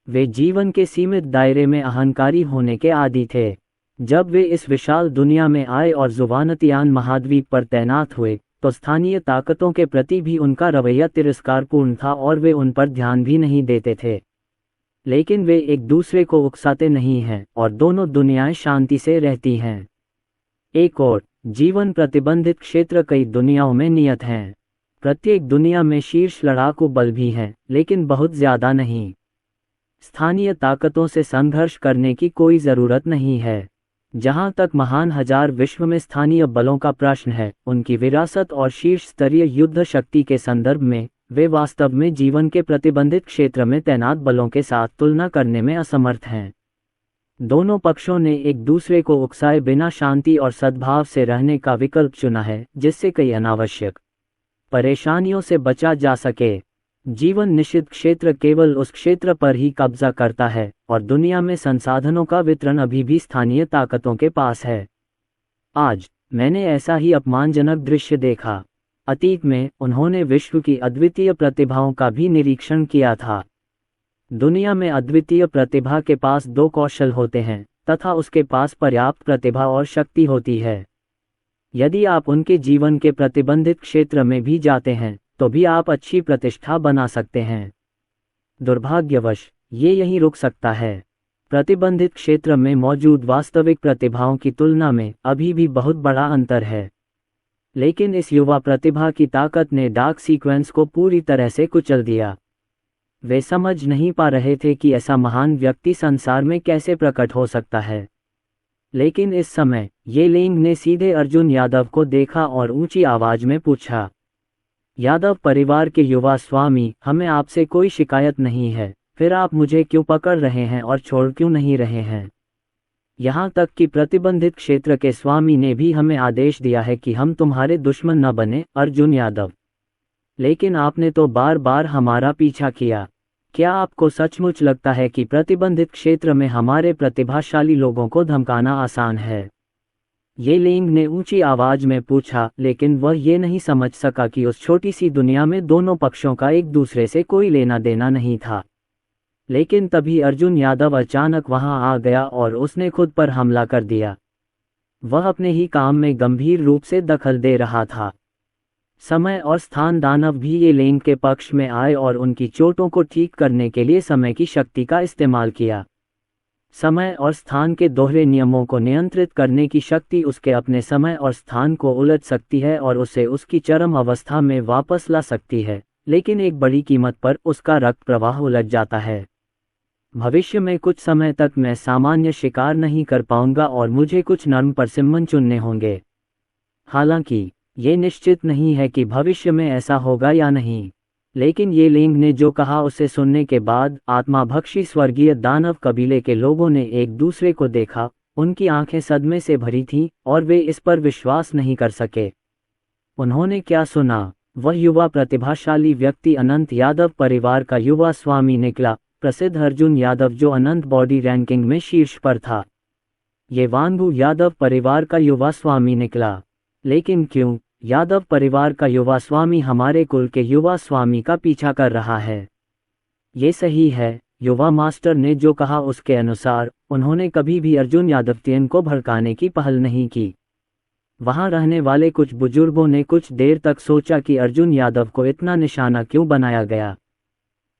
वे जीवन के सीमित दायरे में अहंकारी होने के आदी थे। जब वे इस विशाल दुनिया में आए और जुवानतियान महाद्वीप पर तैनात हुए, तो स्थानीय ताकतों के प्रति भी उनका रवैया तिरस्कारपूर्ण था और वे उन पर ध्यान भी नहीं देते थे। लेकिन वे एक दूसरे को उकसाते नहीं हैं और दोनों दुनियाएं शांति से रहती हैं। एक और जीवन प्रतिबंधित क्षेत्र कई दुनियाओं में नियत हैं। प्रत्येक दुनिया में शीर्ष लड़ाकू बल भी हैं, लेकिन बहुत ज्यादा नहीं। स्थानीय ताकतों से संघर्ष करने की कोई जरूरत नहीं है। जहां तक महान हजार विश्व में स्थानीय बलों का प्रश्न है, उनकी विरासत और शीर्ष स्तरीय युद्ध शक्ति के संदर्भ में वे वास्तव में जीवन के प्रतिबंधित क्षेत्र में तैनात बलों के साथ तुलना करने में असमर्थ हैं। दोनों पक्षों ने एक दूसरे को उकसाए बिना शांति और सद्भाव से रहने का विकल्प चुना है, जिससे कई अनावश्यक परेशानियों से बचा जा सके। जीवन निषिद्ध क्षेत्र केवल उस क्षेत्र पर ही कब्जा करता है और दुनिया में संसाधनों का वितरण अभी भी स्थानीय ताकतों के पास है। आज मैंने ऐसा ही अपमानजनक दृश्य देखा। अतीत में उन्होंने विश्व की अद्वितीय प्रतिभाओं का भी निरीक्षण किया था। दुनिया में अद्वितीय प्रतिभा के पास 2 कौशल होते हैं तथा उसके पास पर्याप्त प्रतिभा और शक्ति होती है। यदि आप उनके जीवन के प्रतिबंधित क्षेत्र में भी जाते हैं तो भी आप अच्छी प्रतिष्ठा बना सकते हैं। दुर्भाग्यवश ये यहीं रुक सकता है। प्रतिबंधित क्षेत्र में मौजूद वास्तविक प्रतिभाओं की तुलना में अभी भी बहुत बड़ा अंतर है। लेकिन इस युवा प्रतिभा की ताकत ने डार्क सीक्वेंस को पूरी तरह से कुचल दिया। वे समझ नहीं पा रहे थे कि ऐसा महान व्यक्ति संसार में कैसे प्रकट हो सकता है। लेकिन इस समय ये लेंग ने सीधे अर्जुन यादव को देखा और ऊंची आवाज में पूछा, यादव परिवार के युवा स्वामी, हमें आपसे कोई शिकायत नहीं है, फिर आप मुझे क्यों पकड़ रहे हैं और छोड़ क्यों नहीं रहे हैं? यहाँ तक कि प्रतिबंधित क्षेत्र के स्वामी ने भी हमें आदेश दिया है कि हम तुम्हारे दुश्मन न बने, अर्जुन यादव। लेकिन आपने तो बार बार हमारा पीछा किया। क्या आपको सचमुच लगता है कि प्रतिबंधित क्षेत्र में हमारे प्रतिभाशाली लोगों को धमकाना आसान है? ये लेंग ने ऊंची आवाज में पूछा, लेकिन वह ये नहीं समझ सका कि उस छोटी सी दुनिया में दोनों पक्षों का एक दूसरे से कोई लेना देना नहीं था। लेकिन तभी अर्जुन यादव अचानक वहां आ गया और उसने खुद पर हमला कर दिया। वह अपने ही काम में गंभीर रूप से दखल दे रहा था। समय और स्थान दानव भी ये लेंग के पक्ष में आए और उनकी चोटों को ठीक करने के लिए समय की शक्ति का इस्तेमाल किया। समय और स्थान के दोहरे नियमों को नियंत्रित करने की शक्ति उसके अपने समय और स्थान को उलट सकती है और उसे उसकी चरम अवस्था में वापस ला सकती है, लेकिन एक बड़ी कीमत पर उसका रक्त प्रवाह उलट जाता है। भविष्य में कुछ समय तक मैं सामान्य शिकार नहीं कर पाऊंगा और मुझे कुछ नर्म परसिम्मन चुनने होंगे। हालांकि ये निश्चित नहीं है कि भविष्य में ऐसा होगा या नहीं, लेकिन ये लेंग ने जो कहा उसे सुनने के बाद आत्माभक्षी स्वर्गीय दानव कबीले के लोगों ने एक दूसरे को देखा। उनकी आंखें सदमे से भरी थीं और वे इस पर विश्वास नहीं कर सके। उन्होंने क्या सुना? वह युवा प्रतिभाशाली व्यक्ति अनंत यादव परिवार का युवा स्वामी निकला, प्रसिद्ध अर्जुन यादव, जो अनंत बॉडी रैंकिंग में शीर्ष पर था। ये वांगू यादव परिवार का युवा स्वामी निकला। लेकिन क्यों? यादव परिवार का युवा स्वामी हमारे कुल के युवा स्वामी का पीछा कर रहा है। ये सही है। युवा मास्टर ने जो कहा उसके अनुसार उन्होंने कभी भी अर्जुन यादव को भड़काने की पहल नहीं की। वहां रहने वाले कुछ बुजुर्गों ने कुछ देर तक सोचा कि अर्जुन यादव को इतना निशाना क्यों बनाया गया,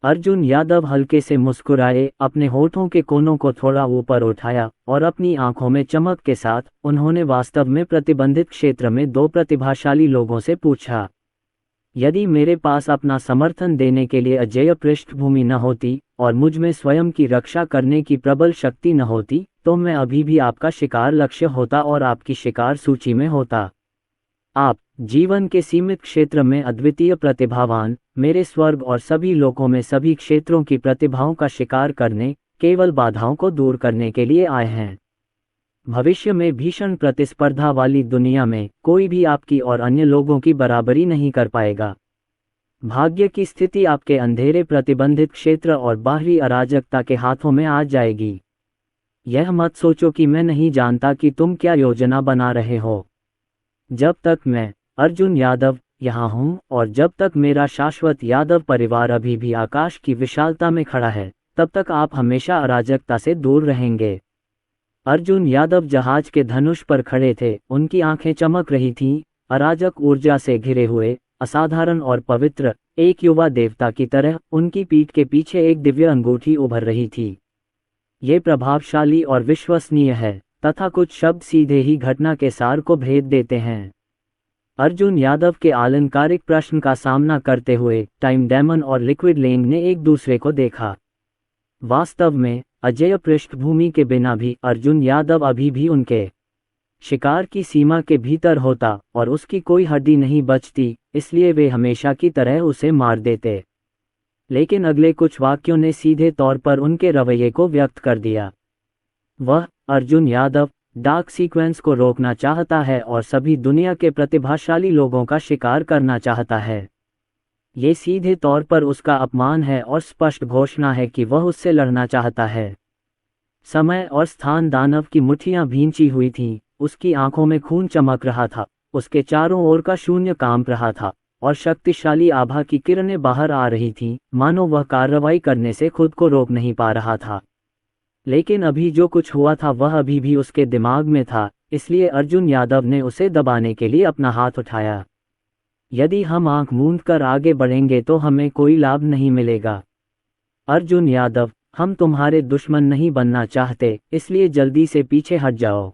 अर्जुन यादव हल्के से मुस्कुराए, अपने होठों के कोनों को थोड़ा ऊपर उठाया और अपनी आंखों में चमक के साथ उन्होंने वास्तव में प्रतिबंधित क्षेत्र में दो प्रतिभाशाली लोगों से पूछा, यदि मेरे पास अपना समर्थन देने के लिए अजेय पृष्ठभूमि न होती और मुझ में स्वयं की रक्षा करने की प्रबल शक्ति न होती, तो मैं अभी भी आपका शिकार लक्ष्य होता और आपकी शिकार सूची में होता। आप जीवन के सीमित क्षेत्र में अद्वितीय प्रतिभावान, मेरे स्वर्ग और सभी लोकों में सभी क्षेत्रों की प्रतिभाओं का शिकार करने, केवल बाधाओं को दूर करने के लिए आए हैं। भविष्य में भीषण प्रतिस्पर्धा वाली दुनिया में कोई भी आपकी और अन्य लोगों की बराबरी नहीं कर पाएगा। भाग्य की स्थिति आपके अंधेरे प्रतिबंधित क्षेत्र और बाहरी अराजकता के हाथों में आ जाएगी। यह मत सोचो कि मैं नहीं जानता कि तुम क्या योजना बना रहे हो। जब तक मैं, अर्जुन यादव, यहाँ हूँ और जब तक मेरा शाश्वत यादव परिवार अभी भी आकाश की विशालता में खड़ा है, तब तक आप हमेशा अराजकता से दूर रहेंगे। अर्जुन यादव जहाज के धनुष पर खड़े थे, उनकी आंखें चमक रही थीं, अराजक ऊर्जा से घिरे हुए, असाधारण और पवित्र, एक युवा देवता की तरह। उनकी पीठ के पीछे एक दिव्य अंगूठी उभर रही थी। ये प्रभावशाली और विश्वसनीय है, तथा कुछ शब्द सीधे ही घटना के सार को भेद देते हैं। अर्जुन यादव के आलंकारिक प्रश्न का सामना करते हुए टाइम डैमन और लिक्विड लेंग ने एक दूसरे को देखा। वास्तव में अजेय पृष्ठभूमि के बिना भी अर्जुन यादव अभी भी उनके शिकार की सीमा के भीतर होता और उसकी कोई हड्डी नहीं बचती, इसलिए वे हमेशा की तरह उसे मार देते। लेकिन अगले कुछ वाक्यों ने सीधे तौर पर उनके रवैये को व्यक्त कर दिया। वह, अर्जुन यादव, डार्क सीक्वेंस को रोकना चाहता है और सभी दुनिया के प्रतिभाशाली लोगों का शिकार करना चाहता है। ये सीधे तौर पर उसका अपमान है और स्पष्ट घोषणा है कि वह उससे लड़ना चाहता है। समय और स्थान दानव की मुट्ठियां भींची हुई थीं, उसकी आंखों में खून चमक रहा था, उसके चारों ओर का शून्य कांप रहा था और शक्तिशाली आभा की किरणें बाहर आ रही थीं, मानो वह कार्रवाई करने से खुद को रोक नहीं पा रहा था। लेकिन अभी जो कुछ हुआ था वह अभी भी उसके दिमाग में था, इसलिए अर्जुन यादव ने उसे दबाने के लिए अपना हाथ उठाया। यदि हम आंख मूंद कर आगे बढ़ेंगे तो हमें कोई लाभ नहीं मिलेगा। अर्जुन यादव, हम तुम्हारे दुश्मन नहीं बनना चाहते, इसलिए जल्दी से पीछे हट जाओ।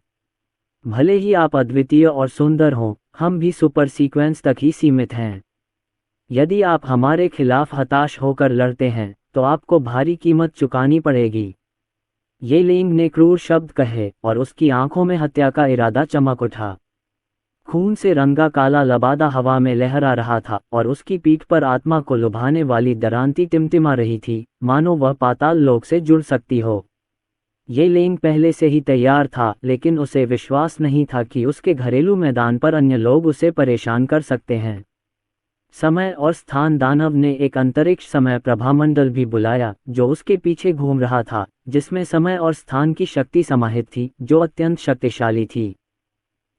भले ही आप अद्वितीय और सुंदर हों, हम भी सुपर सीक्वेंस तक ही सीमित हैं। यदि आप हमारे खिलाफ हताश होकर लड़ते हैं तो आपको भारी कीमत चुकानी पड़ेगी। ये लिंग ने क्रूर शब्द कहे और उसकी आंखों में हत्या का इरादा चमक उठा। खून से रंगा काला लबादा हवा में लहरा रहा था और उसकी पीठ पर आत्मा को लुभाने वाली दरांती टिमटिमा रही थी, मानो वह पाताल लोक से जुड़ सकती हो। ये लिंग पहले से ही तैयार था, लेकिन उसे विश्वास नहीं था कि उसके घरेलू मैदान पर अन्य लोग उसे परेशान कर सकते हैं। समय और स्थान दानव ने एक अंतरिक्ष समय प्रभामंडल भी बुलाया, जो उसके पीछे घूम रहा था, जिसमें समय और स्थान की शक्ति समाहित थी, जो अत्यंत शक्तिशाली थी।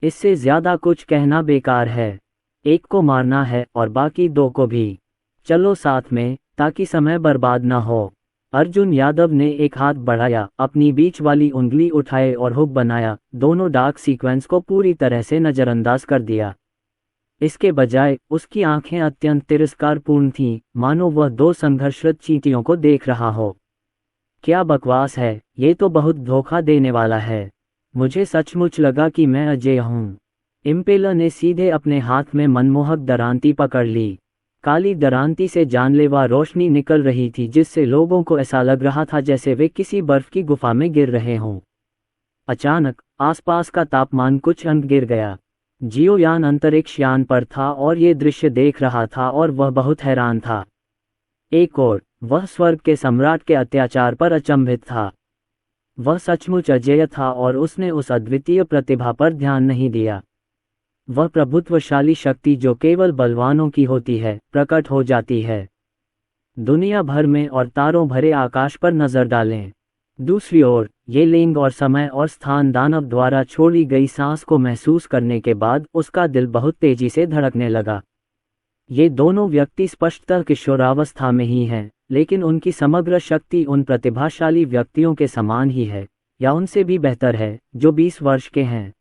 इससे ज्यादा कुछ कहना बेकार है। एक को मारना है और बाकी दो को भी। चलो साथ में, ताकि समय बर्बाद न हो। अर्जुन यादव ने एक हाथ बढ़ाया, अपनी बीच वाली उंगली उठाए और हुक बनाया, दोनों डार्क सीक्वेंस को पूरी तरह से नजरअंदाज कर दिया। इसके बजाय उसकी आंखें अत्यंत तिरस्कारपूर्ण थीं, मानो वह दो संघर्षरत चींटियों को देख रहा हो। क्या बकवास है, ये तो बहुत धोखा देने वाला है। मुझे सचमुच लगा कि मैं अजय हूँ। इम्पेलर ने सीधे अपने हाथ में मनमोहक दरांती पकड़ ली। काली दरांती से जानलेवा रोशनी निकल रही थी, जिससे लोगों को ऐसा लग रहा था जैसे वे किसी बर्फ की गुफा में गिर रहे हों। अचानक आसपास का तापमान कुछ अंक गिर गया। जियोयान अंतरिक्ष यान पर था और ये दृश्य देख रहा था और वह बहुत हैरान था। एक और वह स्वर्ग के सम्राट के अत्याचार पर अचंभित था। वह सचमुच अजेय था और उसने उस अद्वितीय प्रतिभा पर ध्यान नहीं दिया। वह प्रभुत्वशाली शक्ति जो केवल बलवानों की होती है, प्रकट हो जाती है दुनिया भर में और तारों भरे आकाश पर नजर डालें। दूसरी ओर ये लिंग और समय और स्थान दानव द्वारा छोड़ी गई सांस को महसूस करने के बाद उसका दिल बहुत तेजी से धड़कने लगा। ये दोनों व्यक्ति स्पष्टतः किशोरावस्था में ही हैं, लेकिन उनकी समग्र शक्ति उन प्रतिभाशाली व्यक्तियों के समान ही है, या उनसे भी बेहतर है, जो 20 वर्ष के हैं।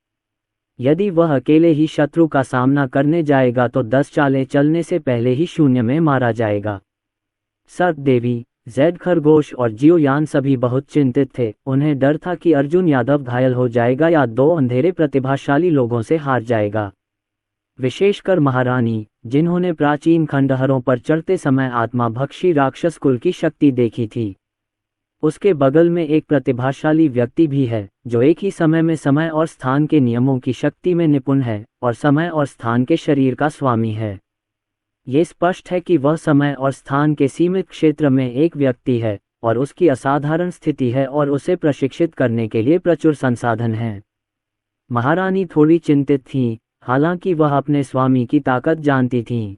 यदि वह अकेले ही शत्रु का सामना करने जाएगा तो 10 चालें चलने से पहले ही शून्य में मारा जाएगा। सर्प देवी, जेड खरगोश और जियो यान सभी बहुत चिंतित थे। उन्हें डर था कि अर्जुन यादव घायल हो जाएगा या दो अंधेरे प्रतिभाशाली लोगों से हार जाएगा। विशेषकर महारानी, जिन्होंने प्राचीन खंडहरों पर चढ़ते समय आत्माभक्षी राक्षस कुल की शक्ति देखी थी। उसके बगल में एक प्रतिभाशाली व्यक्ति भी है जो एक ही समय में समय और स्थान के नियमों की शक्ति में निपुण है और समय और स्थान के शरीर का स्वामी है। ये स्पष्ट है कि वह समय और स्थान के सीमित क्षेत्र में एक व्यक्ति है और उसकी असाधारण स्थिति है और उसे प्रशिक्षित करने के लिए प्रचुर संसाधन हैं। महारानी थोड़ी चिंतित थीं, हालांकि वह अपने स्वामी की ताकत जानती थीं,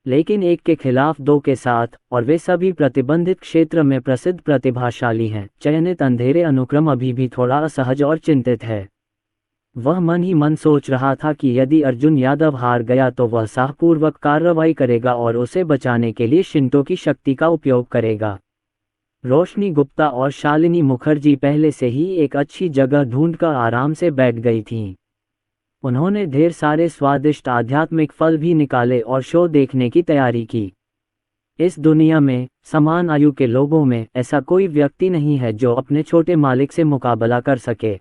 लेकिन एक के खिलाफ दो के साथ, और वे सभी प्रतिबंधित क्षेत्र में प्रसिद्ध प्रतिभाशाली हैं। चयनित अंधेरे अनुक्रम अभी भी थोड़ा असहज और चिंतित है। वह मन ही मन सोच रहा था कि यदि अर्जुन यादव हार गया तो वह साहपूर्वक कार्रवाई करेगा और उसे बचाने के लिए शिंटो की शक्ति का उपयोग करेगा। रोशनी गुप्ता और शालिनी मुखर्जी पहले से ही एक अच्छी जगह ढूंढकर आराम से बैठ गई थीं। उन्होंने ढेर सारे स्वादिष्ट आध्यात्मिक फल भी निकाले और शो देखने की तैयारी की। इस दुनिया में समान आयु के लोगों में ऐसा कोई व्यक्ति नहीं है जो अपने छोटे मालिक से मुकाबला कर सके।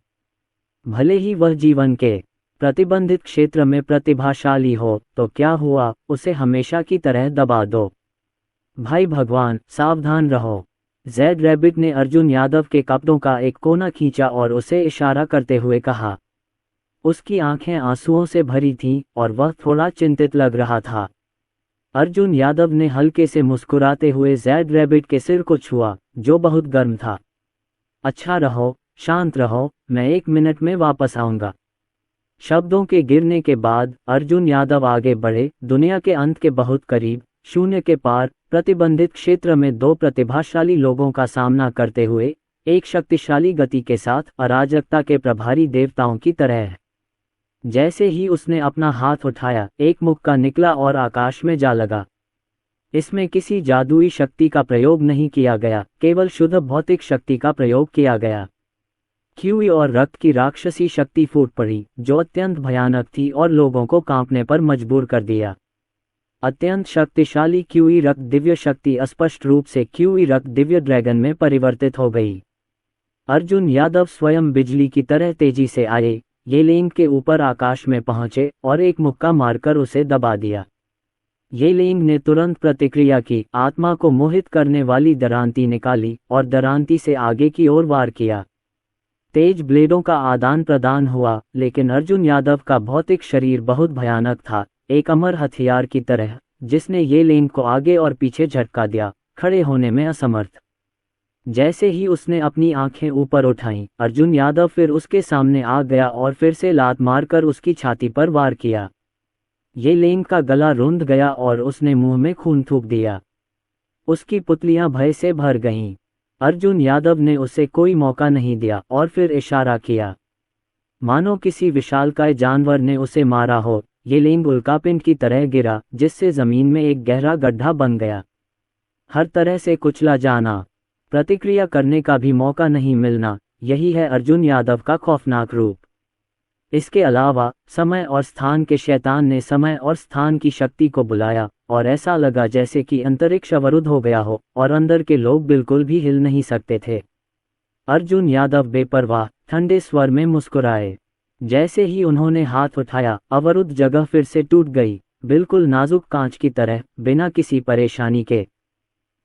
भले ही वह जीवन के प्रतिबंधित क्षेत्र में प्रतिभाशाली हो तो क्या हुआ, उसे हमेशा की तरह दबा दो। भाई भगवान, सावधान रहो। जेड रैबिट ने अर्जुन यादव के कपड़ों का एक कोना खींचा और उसे इशारा करते हुए कहा। उसकी आंखें आंसुओं से भरी थीं और वह थोड़ा चिंतित लग रहा था। अर्जुन यादव ने हल्के से मुस्कुराते हुए जेड रैबिट के सिर को छुआ, जो बहुत गर्म था। अच्छा रहो, शांत रहो, मैं 1 मिनट में वापस आऊंगा। शब्दों के गिरने के बाद अर्जुन यादव आगे बढ़े, दुनिया के अंत के बहुत करीब, शून्य के पार, प्रतिबंधित क्षेत्र में दो प्रतिभाशाली लोगों का सामना करते हुए, एक शक्तिशाली गति के साथ, अराजकता के प्रभारी देवताओं की तरह। जैसे ही उसने अपना हाथ उठाया, एक मुक्का निकला और आकाश में जा लगा। इसमें किसी जादुई शक्ति का प्रयोग नहीं किया गया, केवल शुद्ध भौतिक शक्ति का प्रयोग किया गया। क्यूई और रक्त की राक्षसी शक्ति फूट पड़ी, जो अत्यंत भयानक थी और लोगों को कांपने पर मजबूर कर दिया। अत्यंत शक्तिशाली क्यूई रक्त दिव्य शक्ति स्पष्ट रूप से क्यूई रक्त दिव्य ड्रैगन में परिवर्तित हो गई। अर्जुन यादव स्वयं बिजली की तरह तेजी से आए, ये लिंग के ऊपर आकाश में पहुंचे और एक मुक्का मारकर उसे दबा दिया। ये लिंग ने तुरंत प्रतिक्रिया की, आत्मा को मोहित करने वाली दरांती निकाली और दरांती से आगे की ओर वार किया। तेज ब्लेडों का आदान प्रदान हुआ, लेकिन अर्जुन यादव का भौतिक शरीर बहुत भयानक था, एक अमर हथियार की तरह, जिसने ये लिंग को आगे और पीछे झटका दिया, खड़े होने में असमर्थ। जैसे ही उसने अपनी आंखें ऊपर उठाईं, अर्जुन यादव फिर उसके सामने आ गया और फिर से लात मारकर उसकी छाती पर वार किया। ये लिंग का गला रुंध गया और उसने मुंह में खून थूक दिया। उसकी पुतलियां भय से भर गईं। अर्जुन यादव ने उसे कोई मौका नहीं दिया और फिर इशारा किया, मानो किसी विशालकाय जानवर ने उसे मारा हो। ये लिंग उल्कापिंड की तरह गिरा, जिससे जमीन में एक गहरा गड्ढा बन गया। हर तरह से कुचला जाना, प्रतिक्रिया करने का भी मौका नहीं मिलना, यही है अर्जुन यादव का खौफनाक रूप। इसके अलावा समय और स्थान के शैतान ने समय और स्थान की शक्ति को बुलाया और ऐसा लगा जैसे कि अंतरिक्ष अवरुद्ध हो गया हो और अंदर के लोग बिल्कुल भी हिल नहीं सकते थे। अर्जुन यादव बेपरवाह, ठंडे स्वर में मुस्कुराए। जैसे ही उन्होंने हाथ उठाया, अवरुद्ध जगह फिर से टूट गई, बिल्कुल नाजुक कांच की तरह, बिना किसी परेशानी के।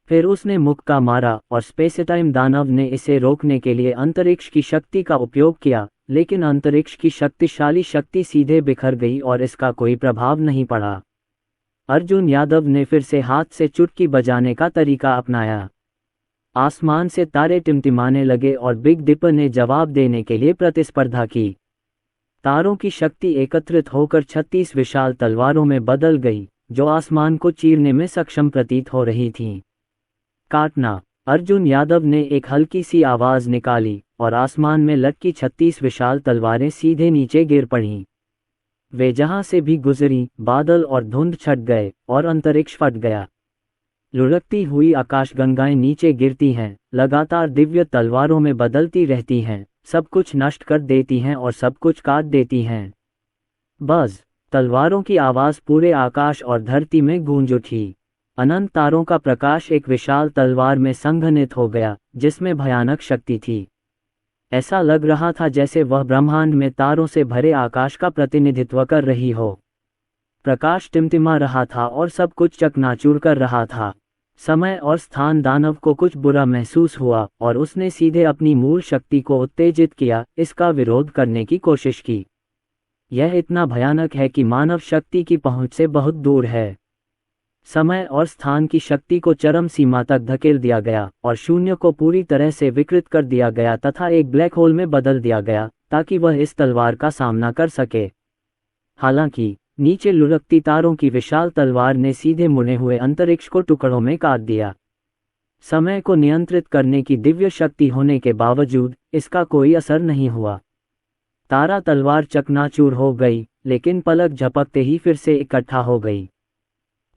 फिर उसने मुक्का मारा और स्पेसटाइम दानव ने इसे रोकने के लिए अंतरिक्ष की शक्ति का उपयोग किया, लेकिन अंतरिक्ष की शक्तिशाली शक्ति सीधे बिखर गई और इसका कोई प्रभाव नहीं पड़ा। अर्जुन यादव ने फिर से हाथ से चुटकी बजाने का तरीका अपनाया। आसमान से तारे टिमटिमाने लगे और बिग डिपर ने जवाब देने के लिए प्रतिस्पर्धा की। तारों की शक्ति एकत्रित होकर 36 विशाल तलवारों में बदल गई, जो आसमान को चीरने में सक्षम प्रतीत हो रही थीं। काटना। अर्जुन यादव ने एक हल्की सी आवाज निकाली और आसमान में लटकी 36 विशाल तलवारें सीधे नीचे गिर पड़ीं। वे जहां से भी गुजरी, बादल और धुंध छट गए और अंतरिक्ष फट गया। लुढ़कती हुई आकाशगंगाएं नीचे गिरती हैं, लगातार दिव्य तलवारों में बदलती रहती हैं, सब कुछ नष्ट कर देती हैं और सब कुछ काट देती हैं। बस, तलवारों की आवाज पूरे आकाश और धरती में गूंज उठी। अनंत तारों का प्रकाश एक विशाल तलवार में संघनित हो गया, जिसमें भयानक शक्ति थी। ऐसा लग रहा था जैसे वह ब्रह्मांड में तारों से भरे आकाश का प्रतिनिधित्व कर रही हो। प्रकाश टिमटिमा रहा था और सब कुछ चकनाचूर कर रहा था। समय और स्थान दानव को कुछ बुरा महसूस हुआ और उसने सीधे अपनी मूल शक्ति को उत्तेजित किया, इसका विरोध करने की कोशिश की। यह इतना भयानक है कि मानव शक्ति की पहुंच से बहुत दूर है। समय और स्थान की शक्ति को चरम सीमा तक धकेल दिया गया और शून्य को पूरी तरह से विकृत कर दिया गया तथा एक ब्लैक होल में बदल दिया गया ताकि वह इस तलवार का सामना कर सके। हालांकि नीचे लुढ़कती तारों की विशाल तलवार ने सीधे मुड़े हुए अंतरिक्ष को टुकड़ों में काट दिया। समय को नियंत्रित करने की दिव्य शक्ति होने के बावजूद इसका कोई असर नहीं हुआ। तारा तलवार चकनाचूर हो गई, लेकिन पलक झपकते ही फिर से इकट्ठा हो गई।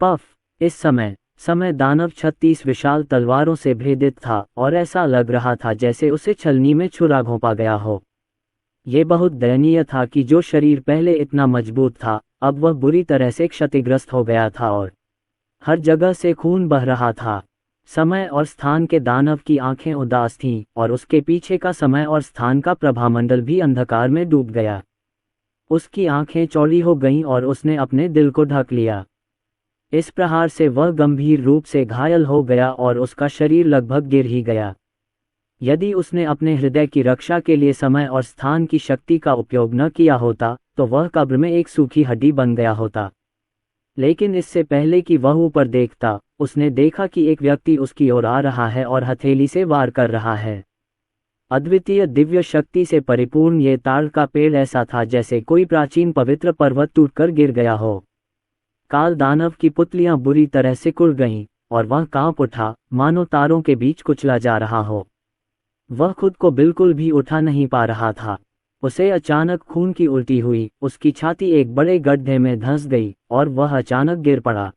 पफ! इस समय दानव 36 विशाल तलवारों से भेदित था और ऐसा लग रहा था जैसे उसे छलनी में छुरा घोंपा गया हो। ये बहुत दयनीय था कि जो शरीर पहले इतना मजबूत था, अब वह बुरी तरह से क्षतिग्रस्त हो गया था और हर जगह से खून बह रहा था। समय और स्थान के दानव की आंखें उदास थीं और उसके पीछे का समय और स्थान का प्रभामंडल भी अंधकार में डूब गया। उसकी आंखें चौड़ी हो गईं और उसने अपने दिल को ढक लिया। इस प्रहार से वह गंभीर रूप से घायल हो गया और उसका शरीर लगभग गिर ही गया। यदि उसने अपने हृदय की रक्षा के लिए समय और स्थान की शक्ति का उपयोग न किया होता तो वह कब्र में एक सूखी हड्डी बन गया होता। लेकिन इससे पहले कि वह ऊपर देखता, उसने देखा कि एक व्यक्ति उसकी ओर आ रहा है और हथेली से वार कर रहा है। अद्वितीय दिव्य शक्ति से परिपूर्ण ये ताड़ का पेड़ ऐसा था जैसे कोई प्राचीन पवित्र पर्वत टूटकर गिर गया हो। काल दानव की पुतलियां बुरी तरह से कुड़ गईं और वह कांप उठा, मानो तारों के बीच कुचला जा रहा हो। वह खुद को बिल्कुल भी उठा नहीं पा रहा था। उसे अचानक खून की उल्टी हुई, उसकी छाती एक बड़े गड्ढे में धंस गई और वह अचानक गिर पड़ा।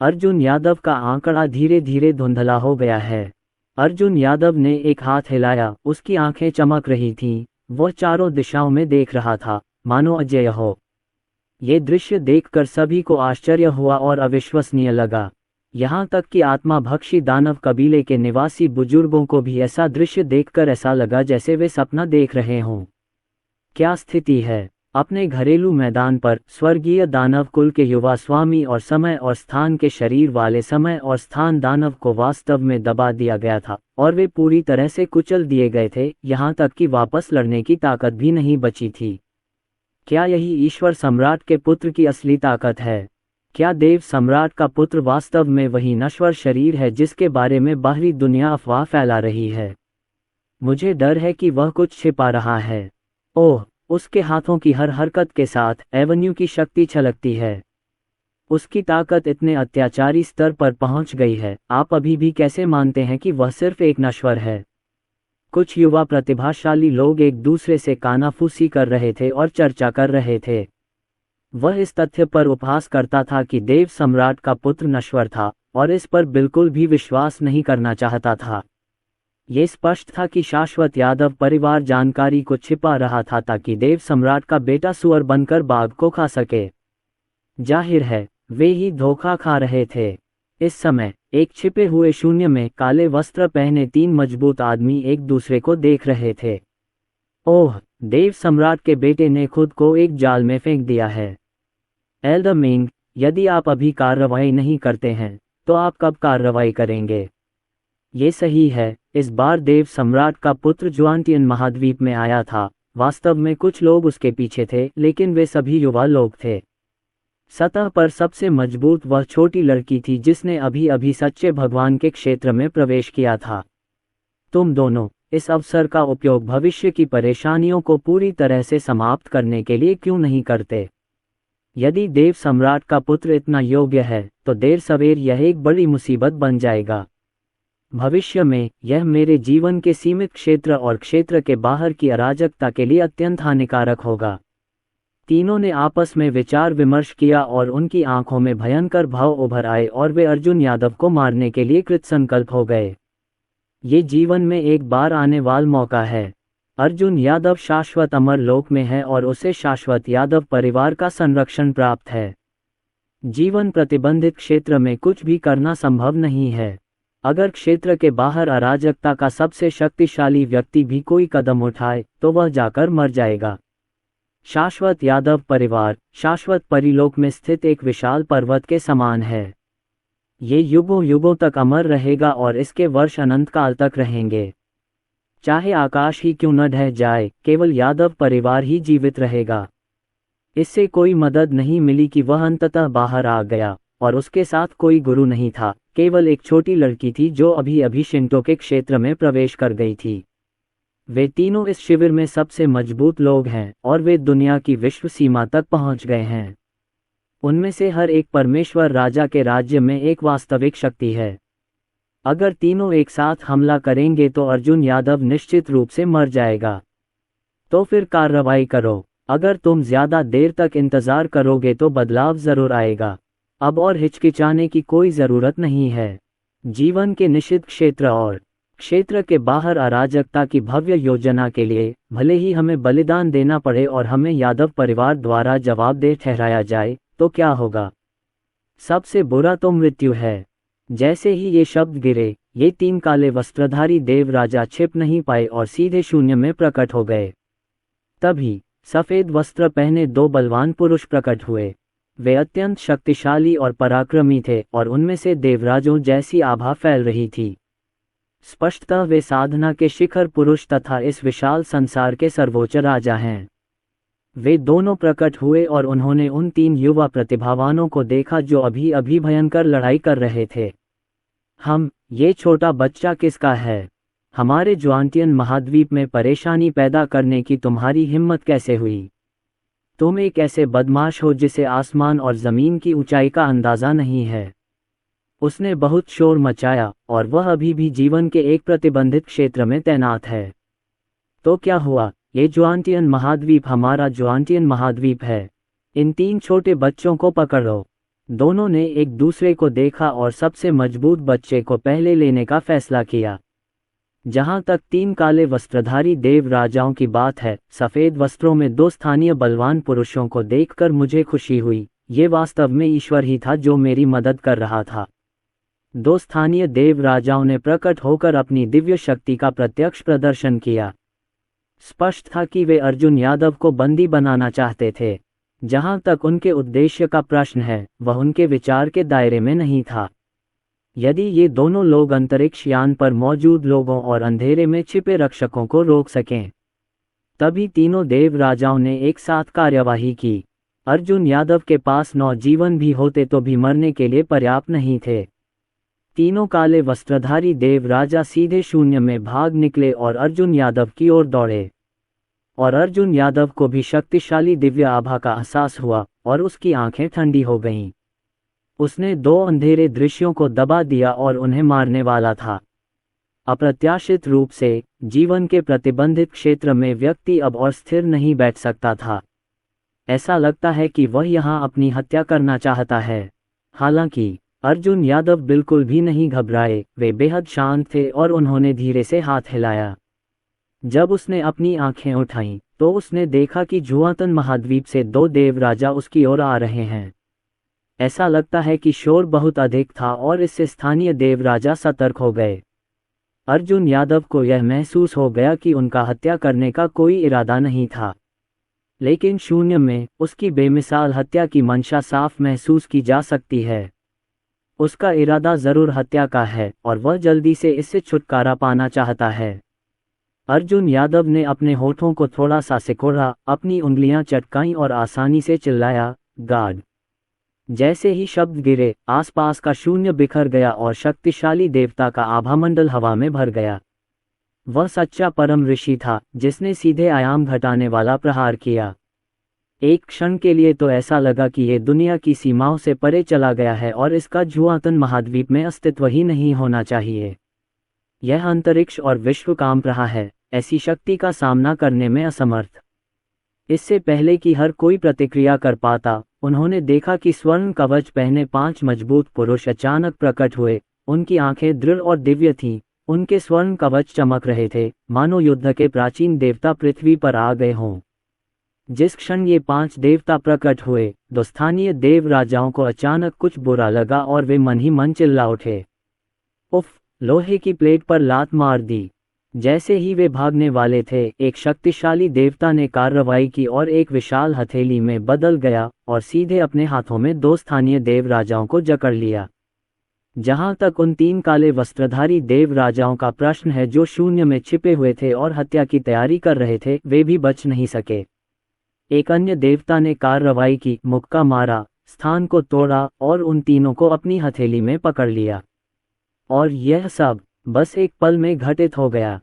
अर्जुन यादव का आंकड़ा धीरे धीरे धुंधला हो गया है। अर्जुन यादव ने एक हाथ हिलाया, उसकी आंखें चमक रही थीं, वह चारों दिशाओं में देख रहा था, मानो अजेय हो। ये दृश्य देखकर सभी को आश्चर्य हुआ और अविश्वसनीय लगा। यहाँ तक कि आत्माभक्षी दानव कबीले के निवासी बुजुर्गों को भी ऐसा दृश्य देखकर ऐसा लगा जैसे वे सपना देख रहे हों। क्या स्थिति है! अपने घरेलू मैदान पर स्वर्गीय दानव कुल के युवा स्वामी और समय और स्थान के शरीर वाले समय और स्थान दानव को वास्तव में दबा दिया गया था और वे पूरी तरह से कुचल दिए गए थे, यहाँ तक कि वापस लड़ने की ताकत भी नहीं बची थी। क्या यही ईश्वर सम्राट के पुत्र की असली ताकत है? क्या देव सम्राट का पुत्र वास्तव में वही नश्वर शरीर है जिसके बारे में बाहरी दुनिया अफवाह फैला रही है? मुझे डर है कि वह कुछ छिपा रहा है। ओह, उसके हाथों की हर हरकत के साथ एवेन्यू की शक्ति छलकती है। उसकी ताकत इतने अत्याचारी स्तर पर पहुंच गई है, आप अभी भी कैसे मानते हैं कि वह सिर्फ एक नश्वर है? कुछ युवा प्रतिभाशाली लोग एक दूसरे से कानाफूसी कर रहे थे और चर्चा कर रहे थे। वह इस तथ्य पर उपहास करता था कि देव सम्राट का पुत्र नश्वर था और इस पर बिल्कुल भी विश्वास नहीं करना चाहता था। ये स्पष्ट था कि शाश्वत यादव परिवार जानकारी को छिपा रहा था ताकि देव सम्राट का बेटा सुअर बनकर बाघ को खा सके। जाहिर है, वे ही धोखा खा रहे थे। इस समय एक छिपे हुए शून्य में काले वस्त्र पहने 3 मजबूत आदमी एक दूसरे को देख रहे थे। ओह, देव सम्राट के बेटे ने खुद को एक जाल में फेंक दिया है। एल्डर मिंग, यदि आप अभी कार्रवाई नहीं करते हैं तो आप कब कार्रवाई करेंगे? ये सही है, इस बार देव सम्राट का पुत्र जुआनटियन महाद्वीप में आया था। वास्तव में कुछ लोग उसके पीछे थे, लेकिन वे सभी युवा लोग थे। सतह पर सबसे मजबूत वह छोटी लड़की थी जिसने अभी अभी सच्चे भगवान के क्षेत्र में प्रवेश किया था। तुम दोनों इस अवसर का उपयोग भविष्य की परेशानियों को पूरी तरह से समाप्त करने के लिए क्यों नहीं करते? यदि देव सम्राट का पुत्र इतना योग्य है तो देर सवेर यह एक बड़ी मुसीबत बन जाएगा। भविष्य में यह मेरे जीवन के सीमित क्षेत्र और क्षेत्र के बाहर की अराजकता के लिए अत्यंत हानिकारक होगा। तीनों ने आपस में विचार विमर्श किया और उनकी आंखों में भयंकर भाव उभर आए और वे अर्जुन यादव को मारने के लिए कृतसंकल्प हो गए। ये जीवन में एक बार आने वाला मौका है। अर्जुन यादव शाश्वत अमर लोक में है और उसे शाश्वत यादव परिवार का संरक्षण प्राप्त है। जीवन प्रतिबंधित क्षेत्र में कुछ भी करना संभव नहीं है। अगर क्षेत्र के बाहर अराजकता का सबसे शक्तिशाली व्यक्ति भी कोई कदम उठाए तो वह जाकर मर जाएगा। शाश्वत यादव परिवार शाश्वत परिलोक में स्थित एक विशाल पर्वत के समान है। ये युगों युगों तक अमर रहेगा और इसके वर्ष अनंत काल तक रहेंगे। चाहे आकाश ही क्यों न ढह जाए, केवल यादव परिवार ही जीवित रहेगा। इससे कोई मदद नहीं मिली कि वह अंततः बाहर आ गया, और उसके साथ कोई गुरु नहीं था, केवल एक छोटी लड़की थी जो अभी अभी शिंटो के क्षेत्र में प्रवेश कर गई थी। वे तीनों इस शिविर में सबसे मजबूत लोग हैं और वे दुनिया की विश्व सीमा तक पहुंच गए हैं। उनमें से हर एक परमेश्वर राजा के राज्य में एक वास्तविक शक्ति है। अगर तीनों एक साथ हमला करेंगे तो अर्जुन यादव निश्चित रूप से मर जाएगा। तो फिर कार्रवाई करो। अगर तुम ज्यादा देर तक इंतजार करोगे तो बदलाव जरूर आएगा। अब और हिचकिचाने की कोई जरूरत नहीं है। जीवन के निषिद्ध क्षेत्र और क्षेत्र के बाहर अराजकता की भव्य योजना के लिए भले ही हमें बलिदान देना पड़े और हमें यादव परिवार द्वारा जवाबदेह ठहराया जाए, तो क्या होगा? सबसे बुरा तो मृत्यु है। जैसे ही ये शब्द गिरे, ये तीन काले वस्त्रधारी देव राजा छिप नहीं पाए और सीधे शून्य में प्रकट हो गए। तभी सफेद वस्त्र पहने दो बलवान पुरुष प्रकट हुए। वे अत्यंत शक्तिशाली और पराक्रमी थे और उनमें से देवराजों जैसी आभा फैल रही थी। स्पष्टतः वे साधना के शिखर पुरुष तथा इस विशाल संसार के सर्वोच्च राजा हैं। वे दोनों प्रकट हुए और उन्होंने उन तीन युवा प्रतिभावानों को देखा जो अभी अभी भयंकर लड़ाई कर रहे थे। ये छोटा बच्चा किसका है? हमारे ज्वांटियन महाद्वीप में परेशानी पैदा करने की तुम्हारी हिम्मत कैसे हुई? तुम एक ऐसे बदमाश हो जिसे आसमान और जमीन की ऊंचाई का अंदाजा नहीं है। उसने बहुत शोर मचाया और वह अभी भी जीवन के एक प्रतिबंधित क्षेत्र में तैनात है। तो क्या हुआ? ये ज्वांटियन महाद्वीप हमारा ज्वांटियन महाद्वीप है। इन तीन छोटे बच्चों को पकड़ो। दोनों ने एक दूसरे को देखा और सबसे मजबूत बच्चे को पहले लेने का फैसला किया। जहां तक तीन काले वस्त्रधारी देव राजाओं की बात है, सफेद वस्त्रों में दो स्थानीय बलवान पुरुषों को देखकर मुझे खुशी हुई। ये वास्तव में ईश्वर ही था जो मेरी मदद कर रहा था। दो स्थानीय देव राजाओं ने प्रकट होकर अपनी दिव्य शक्ति का प्रत्यक्ष प्रदर्शन किया। स्पष्ट था कि वे अर्जुन यादव को बंदी बनाना चाहते थे। जहां तक उनके उद्देश्य का प्रश्न है, वह उनके विचार के दायरे में नहीं था। यदि ये दोनों लोग अंतरिक्ष यान पर मौजूद लोगों और अंधेरे में छिपे रक्षकों को रोक सकें, तभी तीनों देव राजाओं ने एक साथ कार्यवाही की। अर्जुन यादव के पास 9 जीवन भी होते तो भी मरने के लिए पर्याप्त नहीं थे। तीनों काले वस्त्रधारी देव राजा सीधे शून्य में भाग निकले और अर्जुन यादव की ओर दौड़े। और अर्जुन यादव को भी शक्तिशाली दिव्य आभा का एहसास हुआ और उसकी आंखें ठंडी हो गईं। उसने 2 अंधेरे दृश्यों को दबा दिया और उन्हें मारने वाला था। अप्रत्याशित रूप से जीवन के प्रतिबंधित क्षेत्र में व्यक्ति अब और स्थिर नहीं बैठ सकता था। ऐसा लगता है कि वह यहाँ अपनी हत्या करना चाहता है। हालांकि अर्जुन यादव बिल्कुल भी नहीं घबराए, वे बेहद शांत थे और उन्होंने धीरे से हाथ हिलाया। जब उसने अपनी आंखें उठाईं, तो उसने देखा कि जुआतन महाद्वीप से 2 देव राजा उसकी ओर आ रहे हैं। ऐसा लगता है कि शोर बहुत अधिक था और इससे स्थानीय देव राजा सतर्क हो गए। अर्जुन यादव को यह महसूस हो गया कि उनका हत्या करने का कोई इरादा नहीं था, लेकिन शून्य में उसकी बेमिसाल हत्या की मंशा साफ महसूस की जा सकती है। उसका इरादा जरूर हत्या का है और वह जल्दी से इससे छुटकारा पाना चाहता है। अर्जुन यादव ने अपने होठों को थोड़ा सा सिकोड़ा, अपनी उंगलियां चटकाईं और आसानी से चिल्लाया, गार्ड। जैसे ही शब्द गिरे, आसपास का शून्य बिखर गया और शक्तिशाली देवता का आभामंडल हवा में भर गया। वह सच्चा परम ऋषि था जिसने सीधे आयाम घटाने वाला प्रहार किया। एक क्षण के लिए तो ऐसा लगा कि ये दुनिया की सीमाओं से परे चला गया है और इसका जुआतन महाद्वीप में अस्तित्व ही नहीं होना चाहिए। यह अंतरिक्ष और विश्व कांप रहा है, ऐसी शक्ति का सामना करने में असमर्थ। इससे पहले कि हर कोई प्रतिक्रिया कर पाता, उन्होंने देखा कि स्वर्ण कवच पहने 5 मजबूत पुरुष अचानक प्रकट हुए। उनकी आंखें दृढ़ और दिव्य थीं, उनके स्वर्ण कवच चमक रहे थे, मानो युद्ध के प्राचीन देवता पृथ्वी पर आ गए हों। जिस क्षण ये 5 देवता प्रकट हुए, दो स्थानीय देव राजाओं को अचानक कुछ बुरा लगा और वे मन ही मन चिल्ला उठे। उफ! लोहे की प्लेट पर लात मार दी। जैसे ही वे भागने वाले थे, एक शक्तिशाली देवता ने कार्रवाई की और एक विशाल हथेली में बदल गया और सीधे अपने हाथों में 2 स्थानीय देव राजाओं को जकड़ लिया। जहां तक उन 3 काले वस्त्रधारी देव राजाओं का प्रश्न है जो शून्य में छिपे हुए थे और हत्या की तैयारी कर रहे थे, वे भी बच नहीं सके। एक अन्य देवता ने कार्रवाई की, मुक्का मारा, स्थान को तोड़ा और उन तीनों को अपनी हथेली में पकड़ लिया। और यह सब बस एक पल में घटित हो गया।